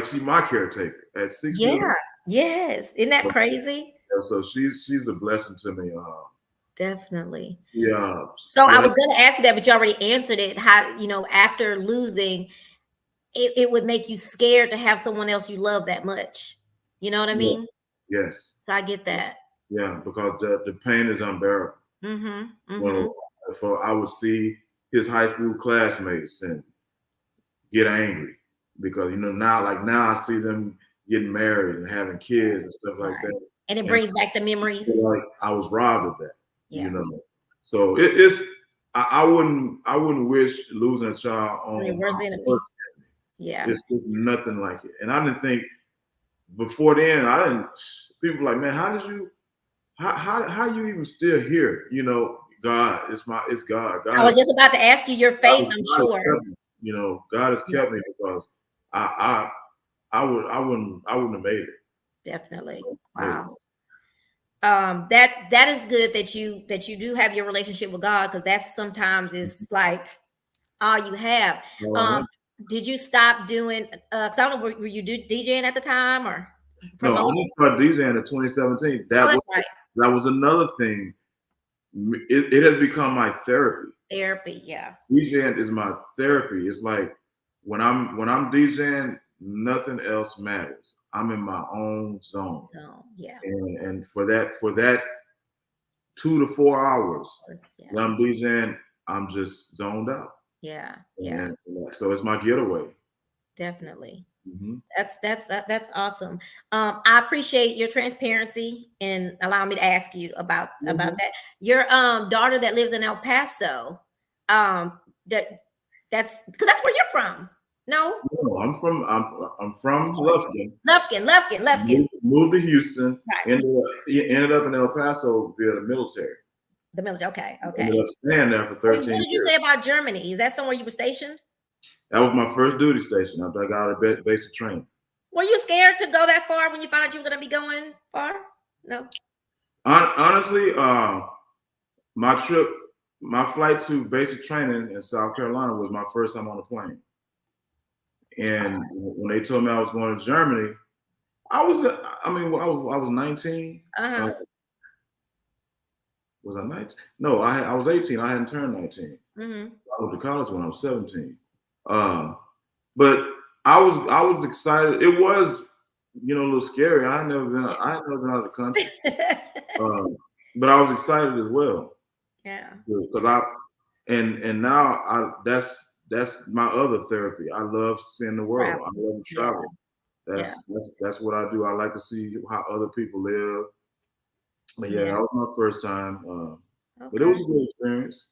she my caretaker at 6 years Yeah. old. Yes. Isn't that crazy? Yeah, so she's a blessing to me. Definitely. Yeah, So I when was going to ask you that, but you already answered it. How, after losing, it would make you scared to have someone else you love that much. You know what I yeah, mean? yes, So I get that. yeah, because the pain is unbearable. Mm-hmm. You Mm-hmm. know, so I would see his high school classmates and get angry because now I see them getting married and having kids and stuff like Right. that, And it and brings back the I memories. feel like I was robbed of that. You Yeah. know, so it's I wouldn't wish losing a child Your on worst my enemy. worst. Yeah. It's nothing like it, and I didn't think before then. I didn't. People like, man, how did you? How you even still here? God, it's God. I was just about to ask you your faith, I'm God has sure. kept me. God has Yeah, kept me because I wouldn't have made it. definitely. Made Wow. That is good that you do have your relationship with God, because that's sometimes is like all you have. it. Um, did you stop doing because I don't know, were you DJing at the time or No, I promoting? didn't start DJing in 2017. Oh, That was that's right. that was another thing. It has become my therapy. Therapy, yeah. DJing is my therapy. It's like when I'm DJing, nothing else matters. I'm in my own zone, So yeah, and for that 2 to 4 hours yeah, when I'm DJing, I'm just zoned out, yeah, yeah, and so it's my getaway. definitely. Mm-hmm. That's awesome. I appreciate your transparency and allowing me to ask you about Mm-hmm. that. Your daughter that lives in El Paso, that that's because that's where you're from. No, No, I'm I'm from sorry. Lufkin. Lufkin. Moved to Houston. Right, Ended up in El Paso via the military. the military. Okay, Ended okay. up staying there for And what 13 did you years. say about Germany? Is that somewhere you were stationed? That was my first duty station after I got out of basic training. Were you scared to go that far when you found out you were going to be going far? No. Honestly, my trip, my flight to basic training in South Carolina was my first time on a plane. And when they told me I was going to Germany, I was 19. Uh-huh. Was I 19? No, I was 18. I hadn't turned 19. Mm-hmm. I went to college when I was 17. But I was excited. It was, a little scary. I had never been out of the country. But I was excited as well Yeah. because and now that's my other therapy. I love seeing the world. I Travel. love to Yeah. travel. Yeah. That's what I do. I like to see how other people live. But yeah, Yeah. that was my first time. But it Okay. was a good experience.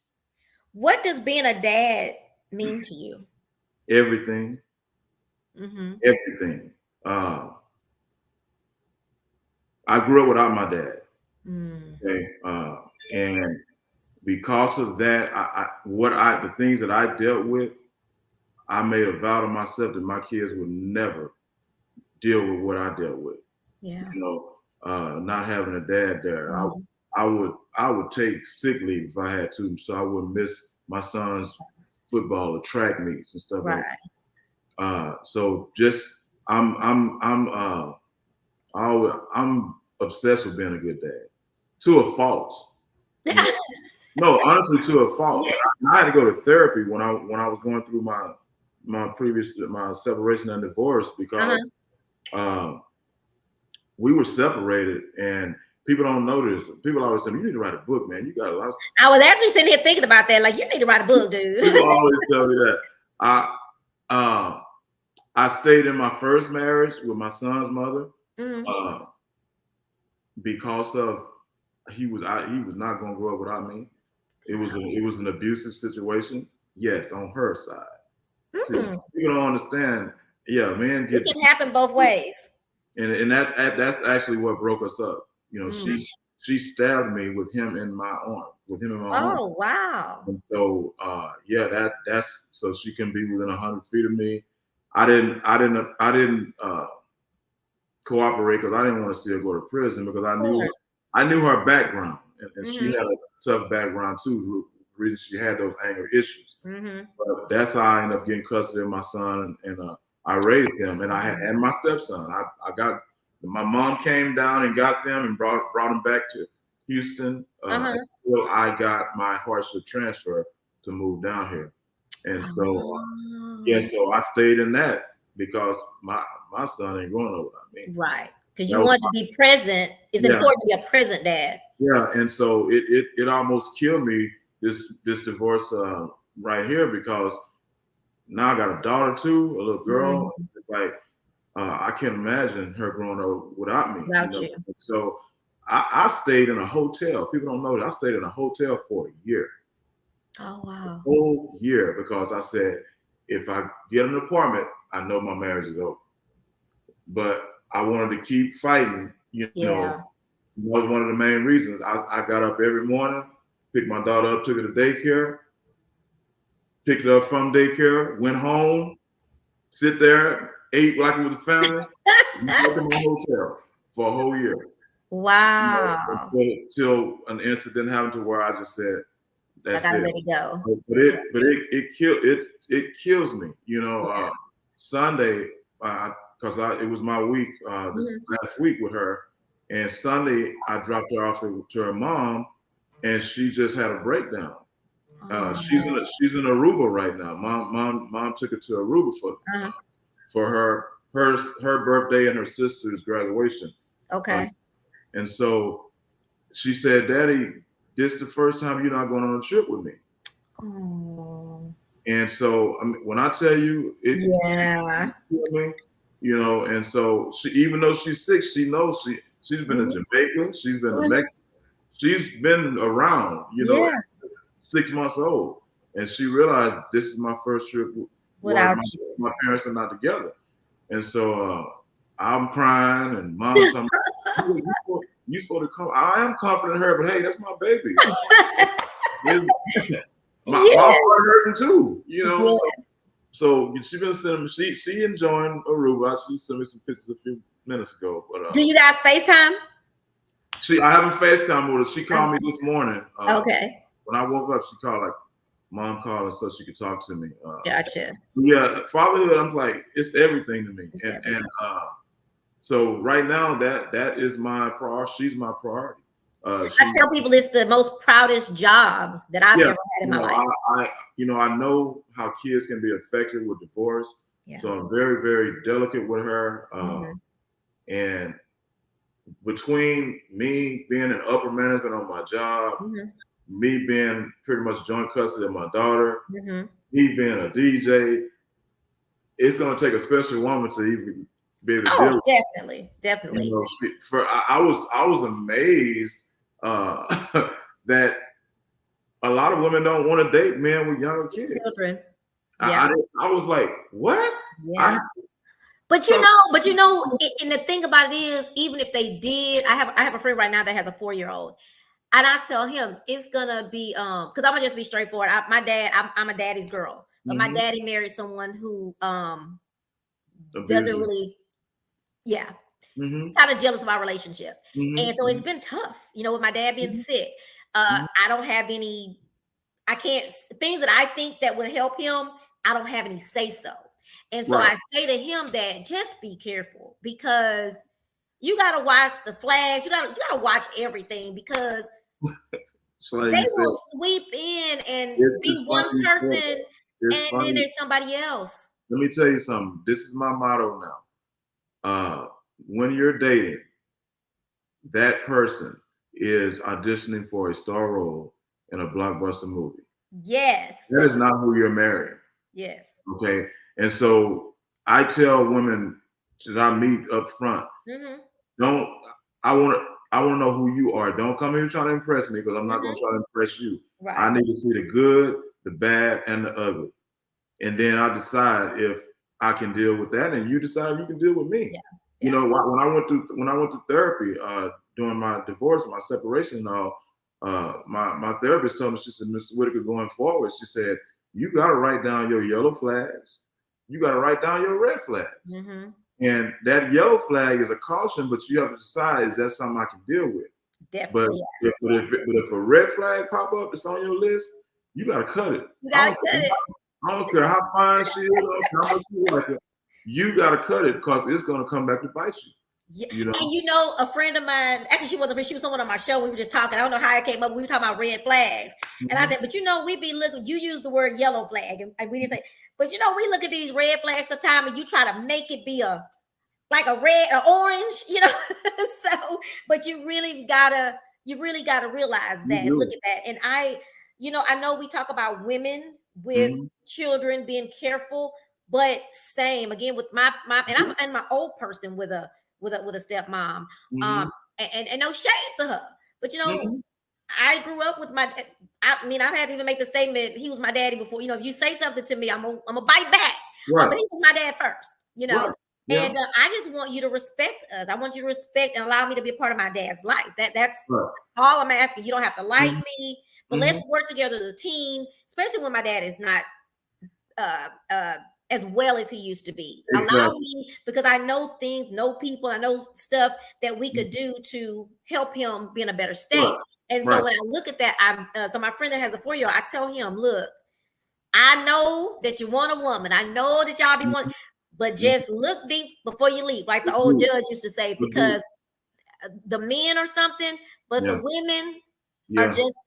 What does being a dad mean to you? Everything, Mm-hmm. everything. Uh, I grew up without my dad. Mm. Okay, and because of that, the things that I dealt with, I made a vow to myself that my kids would never deal with what I dealt with. Yeah. Not having a dad there, Mhm. I would take sick leave if I had to, so I wouldn't miss my son's football or track meets and stuff like Right. that. So just I'm obsessed with being a good dad to a fault. You know, no, honestly, to a fault. Yes. I had to go to therapy when I was going through my separation and divorce because Uh-huh. um, we were separated and people don't know this. People always say, "You need to write a book, man. You got a lot." I was actually sitting here thinking about that. Like, you need to write a book, dude. People always tell me that. Uh, I stayed in my first marriage with my son's mother Mm. uh, because of he was not going to grow up without me. It was an abusive situation. Yes, on her side. See, Mm. people don't understand. Yeah, men It get can happen both ways. and that's actually what broke us up. Mm. She stabbed me with him in my arm, with him in my arm. Oh, wow. And so yeah, that's so she can be within 100 feet of me. I didn't cooperate because I didn't want to see her go to prison because Of course. I knew her background and she Mm-hmm. had a tough background too. The reason she had those anger issues. Mm-hmm. But that's how I ended up getting custody of my son, and I raised him, and and my stepson. I got my mom came down and got them and brought them back to Houston Uh-huh. until I got my hardship transfer to move down here, and so yeah, Oh. so I stayed in that because my son ain't going over without me. Right. Because That you was want to be present. It's yeah, important to be a present dad. yeah, and so it almost killed me this divorce right here because now I got a daughter too, a little girl. Mm. It's like I can't imagine her growing up without me. Without you. So I stayed in a hotel. People don't know that I stayed in a hotel for a year, Oh, wow. whole year, because I said if I get an apartment, I know my marriage is over. But I wanted to keep fighting. Yeah. That was one of the main reasons. I got up every morning, picked my daughter up, took her to daycare, picked her up from daycare, went home, sit there, ate like it was a family, and worked in my hotel for a whole year. Wow. Until an incident happened to where I just said, I "That's gotta it." let it go. But Yeah. it kills me. Yeah. Sunday, because it was my week this Mhm. last week with her, and Sunday I dropped her off to her mom, and she just had a breakdown. Oh. She's in Aruba right now. Mom took her to Aruba Uh-huh. for her birthday and her sister's graduation. Uh, Okay. and so she said, "Daddy, this is the first time you're not going on a trip with me." Oh. And so when I tell you it Yeah. killed me, you know. And so she, even though she's 6, she knows she's been to Jamaica, she's been to Mexico, she's been around, you know, Yeah. at 6 months old, and she realized this is my first trip where Without you. my parents are not together. And so I'm crying, and mom's telling me, you supposed to come. I am confident in her, but hey, that's my baby. my heart hurting too, you know. Yeah. So she been sending. She enjoying Aruba. She sent me some pictures a few minutes ago. But Do you guys FaceTime? I haven't FaceTime with her. She called me this morning. Okay. When I woke up, she called, like, mom called her so she could talk to me. Gotcha. Yeah, fatherhood. I'm like, it's everything to me. And so right now, that is my priority. She's my priority. I tell people it's the most proudest job that I've ever had in my life. I know how kids can be affected with divorce. Yeah. So I'm very, very delicate with her. And between me being an upper management on my job, me being pretty much joint custody of my daughter, me being a DJ, it's going to take a special woman to even be able to deal with definitely, definitely. You know, I was amazed that a lot of women don't want to date men with younger kids. Children. Yeah. I was like, what? Yeah. But you know, and the thing about it is, even if they did, I have a friend right now that has a 4-year-old, and I tell him it's gonna be because I'm gonna just be straightforward. My dad, I'm a daddy's girl, but my daddy married someone who doesn't really, kind of jealous of our relationship, and so it's been tough. You know, with my dad being sick, I don't have any. I can't things that I think that would help him. I don't have any say so. And so I say to him that just be careful because you got to watch the flags. You got to watch everything because they will sweep in and be one person and then there's somebody else. Let me tell you something. This is my motto now. When you're dating, that person is auditioning for a star role in a blockbuster movie. Yes. That is not who you're marrying. Yes. Okay. And so I tell women that I meet up front, I want to know who you are. Don't come here trying to impress me because I'm not going to try to impress you. Right. I need to see the good, the bad, and the ugly. And then I decide if I can deal with that, and you decide you can deal with me. Yeah. You know, when I went through therapy during my divorce, my separation and all, my therapist told me, she said, Mr. Whitaker, going forward, she said, you got to write down your yellow flags. You got to write down your red flags. And that yellow flag is a caution, but you have to decide, is that something I can deal with? Definitely. But if a red flag pop up that's on your list, you got to cut it. You got to cut it. I don't care how fine she is, how much you like it. You got to cut it because it's going to come back to bite you. Yeah. You know? And you know, a friend of mine, actually she was someone on my show. We were just talking. I don't know how it came up. We were talking about red flags. And I said, but you know, we be looking, you use the word yellow flag. And we didn't say, but you know, we look at these red flags sometimes and you try to make it be like a red or orange, you know. So, but you really gotta realize that and look at that. And I know we talk about women with children being careful, but same again with my and I'm my old person with a stepmom. And no shade to her, but you know, I grew up with I had to even make the statement, he was my daddy before. You know, if you say something to me, I'm gonna bite back. Right. But he was my dad first, you know. Right. Yeah. And I just want you to respect us. I want you to respect and allow me to be a part of my dad's life. That's all I'm asking. You don't have to like me, but let's work together as a team, especially when my dad is not as well as he used to be. Exactly. Allow me, because I know things, know people, I know stuff that we could do to help him be in a better state. Right. And so when I look at that, so my friend that has a 4-year-old, I tell him, look, I know that you want a woman. I know that y'all be wanting, but just look deep before you leave, like the old judge used to say, because the men are something, but the women are just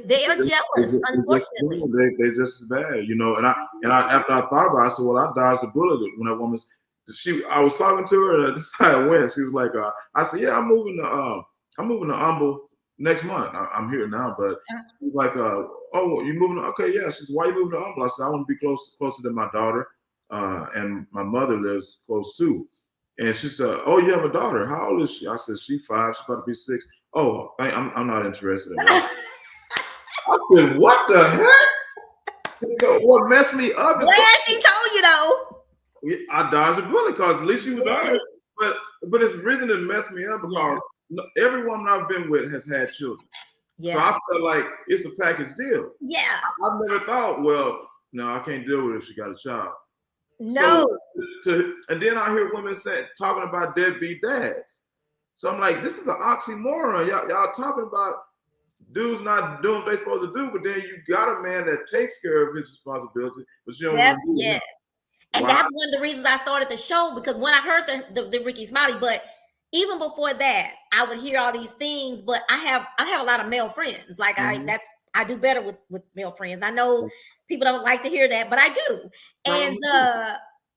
they are jealous, unfortunately. They just as bad, you know. And I after I thought about it, I said, well, I dodged a bullet when that woman's I was talking to her and I decided when she was like, I said, yeah, I'm moving to Humble next month. I'm here now, but she's like, oh, you moving? Okay, yeah. She said, why you moving to Humble? I said, I want to be closer to my daughter, and my mother lives close too. And she said, "Oh, you have a daughter. How old is she?" I said, "She's 5. She's about to be 6." "Oh, I'm not interested in that." I said, "What the heck?" So what messed me up is Glad she told you though. I dodged a bullet because at least she was Yes. honest. But it's the reason it messed me up Yeah. because every woman I've been with has had children. So Yeah. I felt like it's a package deal. Yeah. I've never thought, well, no, I can't deal with it if she got a child. So No. and then I hear women talking about deadbeat dads. So I'm like, this is an oxymoron. Y'all talking about dudes not doing what they're supposed to do, but then you got a man that takes care of his responsibility, but you don't want to do it. Yes. And Why? that's one of the reasons I started the show, because when I heard the Ricky Smiley, but even before that, I would hear all these things. But I have a lot of male friends. Like I do better with male friends. I know people don't like to hear that, but I do. And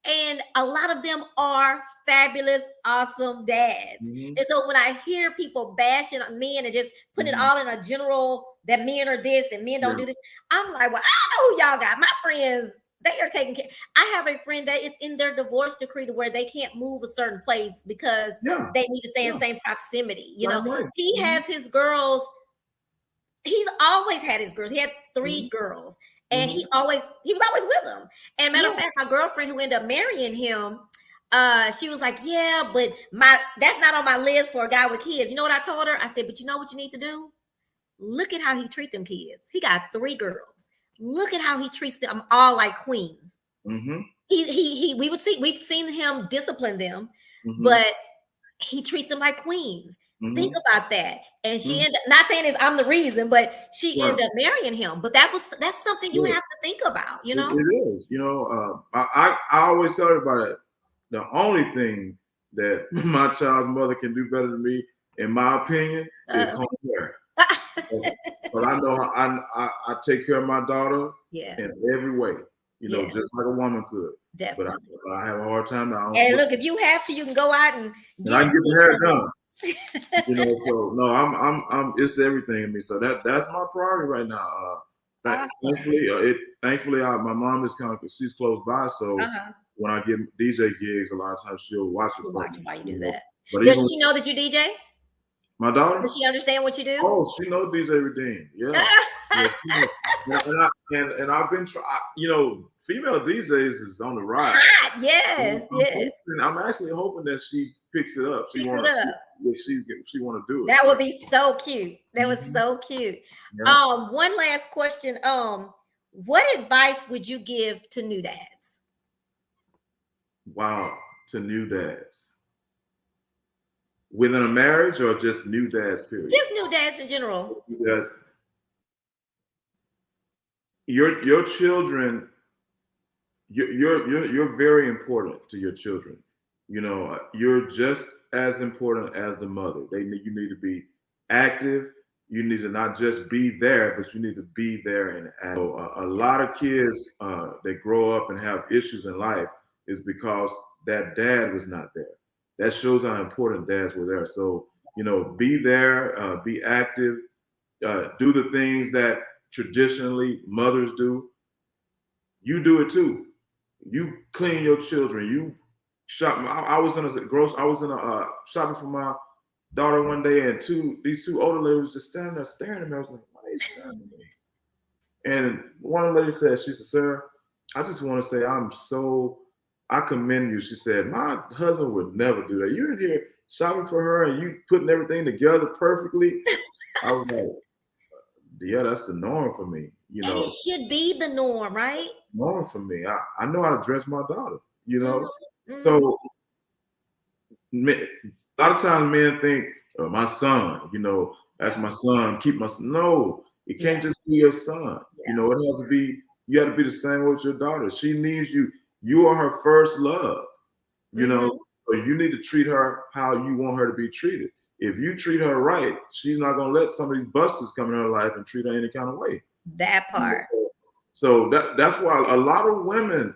and a lot of them are fabulous, awesome dads. And so when I hear people bashing men and just putting it all in a general that men are this and men don't do this, I'm like, well, I know who y'all got. My friends, they are taking care. I have a friend that is in their divorce decree to where they can't move a certain place because they need to stay in the same proximity. You know, he has his girls. He's always had his girls. He had 3 girls, and he was always with them. And matter of fact, my girlfriend who ended up marrying him, she was like, "Yeah, but that's not on my list for a guy with kids." You know what I told her? I said, "But you know what you need to do? Look at how he treats them kids. He got 3 girls. Look at how he treats them all like queens. We've seen him discipline them, but he treats them like queens. Think about that." And she ended up, not saying I'm the reason, but she ended up marrying him. But that's something you have to think about, you know? It is. You know, I always tell everybody the only thing that my child's mother can do better than me, in my opinion, is home care. But I know I take care of my daughter in every way, you know, just like a woman could. Definitely. But I have a hard time now. And look, if you have to, you can go out and I can get the hair done. You know, so no, I'm it's everything to me. So that's my priority right now. Thankfully, my mom is she's close by, so when I get DJ gigs, a lot of times she'll watch it for me. Why you do that? But does she know that you DJ? My daughter? Does she understand what you do? Oh, she knows DJ Redeem. Yeah. And I've been you know, female DJs is on the rise. Yes. I'm actually hoping that she picks it up. She want to do it. That would be so cute. That was so cute. Yeah. One last question. What advice would you give to new dads? Wow, to new dads. Within a marriage or just new dads, period? Just new dads in general. Yes. Your children, you're very important to your children. You know, you're just as important as the mother. You need to be active. You need to not just be there, but you need to be there and act. So, a lot of kids that grow up and have issues in life is because that dad was not there. That shows how important dads were there. So, you know, be there, be active, do the things that traditionally mothers do. You do it too. You clean your children. You shop. I was in a shopping for my daughter one day, and these two older ladies just standing there staring at me. I was like, why are you staring at me? And one of the ladies said, she said, "Sir, I just want to say I commend you." She said, "My husband would never do that. You're in here shopping for her and you putting everything together perfectly." I was like, yeah, that's the norm for me. You know, and it should be the norm, right? Norm for me. I know how to dress my daughter, you know. So a lot of times men think, oh, my son, you know, that's my son, keep my son. No, it can't just be your son. You know, it has to be, you have to be the same with your daughter. She needs you. You are her first love, you know, so you need to treat her how you want her to be treated. If you treat her right, she's not going to let some of these busters come in her life and treat her any kind of way. That part. So that's why a lot of women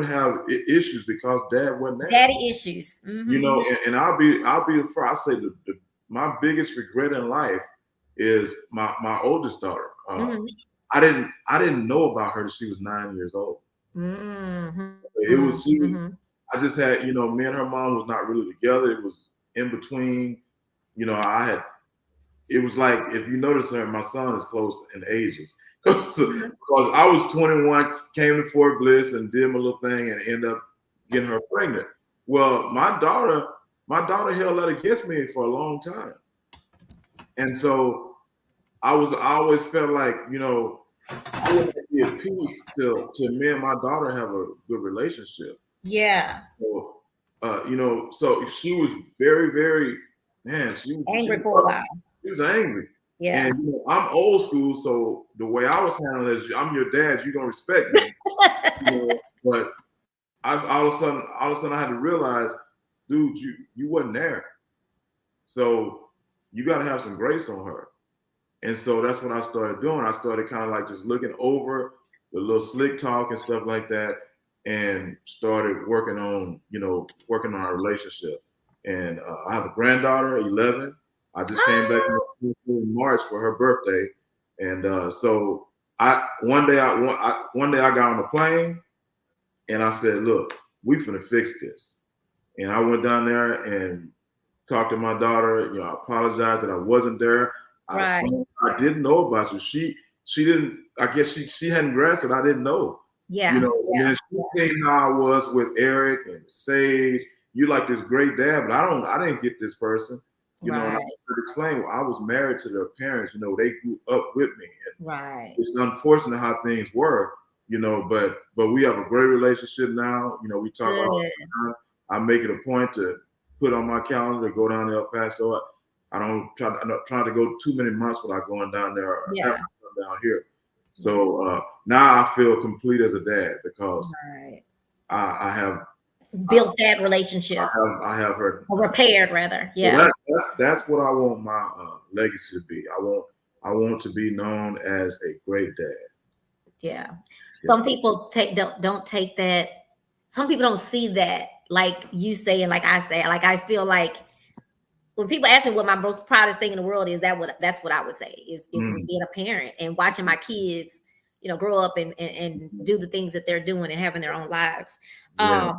have issues because dad wasn't there. Daddy issues. You know, and I'll be the first. I say my biggest regret in life is my oldest daughter. I didn't know about her till she was 9 years old. It was I just had, me and her mom was not really together. It was in between. It was like, if you notice her, my son is close in ages. Because I was 21, came to Fort Bliss and did my little thing and ended up getting her pregnant. Well, my daughter held that against me for a long time. And so I always felt like, I wouldn't be at peace till me and my daughter have a good relationship. Yeah. So, so she was very, very, man, she was angry for a while. She was angry. Yeah. And I'm old school, so the way I was handling it is, I'm your dad, you don't respect me. But all of a sudden I had to realize, dude, you wasn't there. So you got to have some grace on her. And so that's what I started doing. I started kind of like just looking over the little slick talk and stuff like that, and started working on our relationship. And I have a granddaughter, 11. I just came back in March for her birthday, and so one day I got on the plane, and I said, "Look, we finna fix this." And I went down there and talked to my daughter. I apologized that I wasn't there. Right. I didn't know about you. She didn't. I guess she hadn't grasped it. I didn't know. Yeah. And then she seen how I was with Eric and Sage. You like this great dad, but I didn't get this person. And I could explain. Well, I was married to their parents. They grew up with me. And it's unfortunate how things were. But we have a great relationship now. We talk all the time. I make it a point to put on my calendar to go down to El Paso. I'm not trying to go too many months without going down there or having to come down here. So now I feel complete as a dad because I have built that relationship. I have her repaired, rather. Yeah. So that's what I want my legacy to be. I want to be known as a great dad. Yeah. Some people don't take that. Some people don't see that, like you say, and like I say. Like I feel like when people ask me what my most proudest thing in the world is, that's what I would say is being a parent and watching my kids, grow up and do the things that they're doing and having their own lives. Yeah.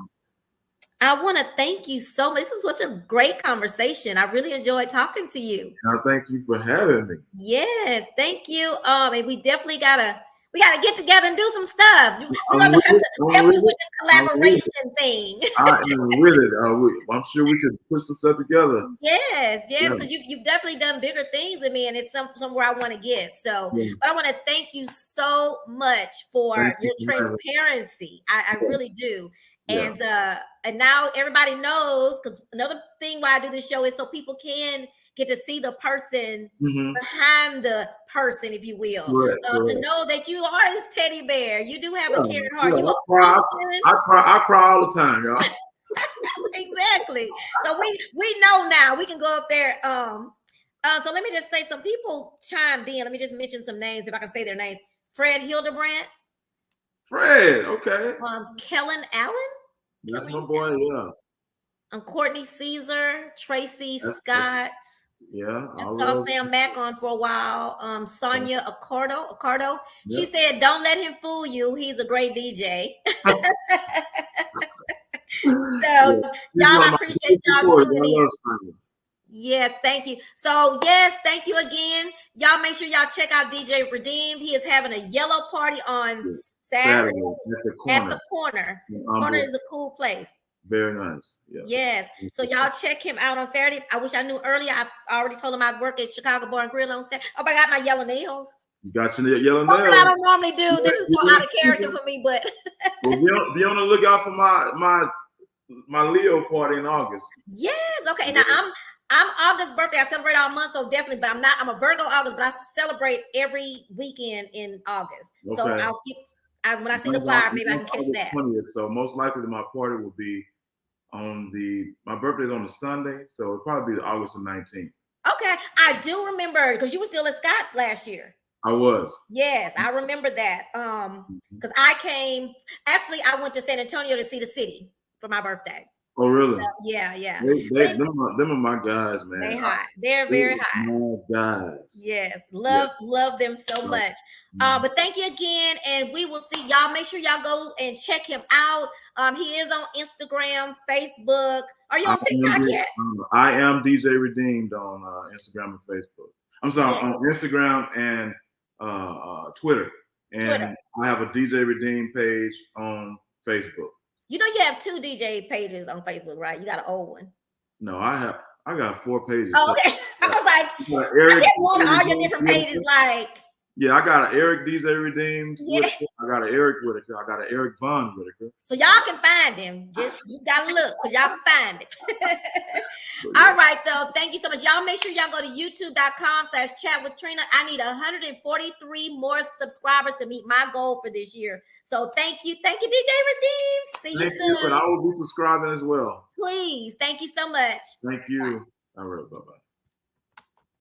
I want to thank you so much. This is such a great conversation. I really enjoyed talking to you. Thank you for having me. Yes, thank you. And we definitely gotta get together and do some stuff. We're gonna have to help you with this collaboration thing. I am with it. I'm sure we could put some stuff together. Yes, because you've definitely done bigger things than me, and it's somewhere I want to get. So, but I want to thank you so much for your transparency. I really do. And now everybody knows, because another thing why I do this show is so people can get to see the person behind the person, if you will, to know that you are this teddy bear. You do have a caring heart. You I cry all the time, y'all. Exactly. So we know now. We can go up there. So let me just say, some people chimed in. Let me just mention some names if I can say their names. Fred Hildebrandt. Fred, okay. Kellen Allen. That's my boy, yeah. Courtney Caesar, Tracy Scott. Yeah. I saw Sam Mack on for a while. Sonia Accardo. She said, "Don't let him fool you. He's a great DJ." So y'all, I appreciate y'all tuning in. Yeah, thank you. So yes, thank you again. Y'all make sure y'all check out DJ Redeemed. He is having a yellow party on Saturday at the corner. Corner is a cool place. Very nice. Yeah. Yes. So y'all check him out on Saturday. I wish I knew earlier. I already told him I work at Chicago Bar and Grill on Saturday. Oh, I got my yellow nails. You got your yellow nails. Something I don't normally do. This is so out of character for me, but well, be on the lookout for my Leo party in August. Yes. Okay. Now I'm August birthday. I celebrate all month, so definitely. But I'm a Virgo August, but I celebrate every weekend in August. Okay. So I'll keep. When I see the flyer, maybe I can catch that. 20th, so most likely my party will be my birthday is on a Sunday, so it'll probably be August 19th. Okay, I do remember because you were still at Scott's last year. I was. Yes, I remember that. Because I went to San Antonio to see the city for my birthday. Oh, really? Yeah, yeah. Them are my guys, They man. hot. They're very hot. My guys. Yes, Yeah. love them so much. But thank you again, and we will see y'all. Make sure y'all go and check him out. He is on Instagram, Facebook. Are you on TikTok yet? I am DJ Redeemed on Instagram and Facebook. I'm sorry, Yeah. on Instagram and Twitter. And Twitter. I have a DJ Redeemed page on Facebook. You know you have 2 DJ pages on Facebook, right? You got an old one. No, I got 4 pages. Oh, okay. I was like, Eric, I kept wanting all your different pages, like. Yeah, I got an Eric DJ Redeemed. Yeah. I got an Eric Whitaker. I got an Eric Von Whitaker. So y'all can find him. Just gotta look, because y'all can find it. All right, though. Thank you so much. Y'all make sure y'all go to youtube.com/chat with Trina. I need 143 more subscribers to meet my goal for this year. So thank you. Thank you, DJ Redeem. See you soon. And I will be subscribing as well. Please. Thank you so much. Thank you. Bye. All right, bye-bye.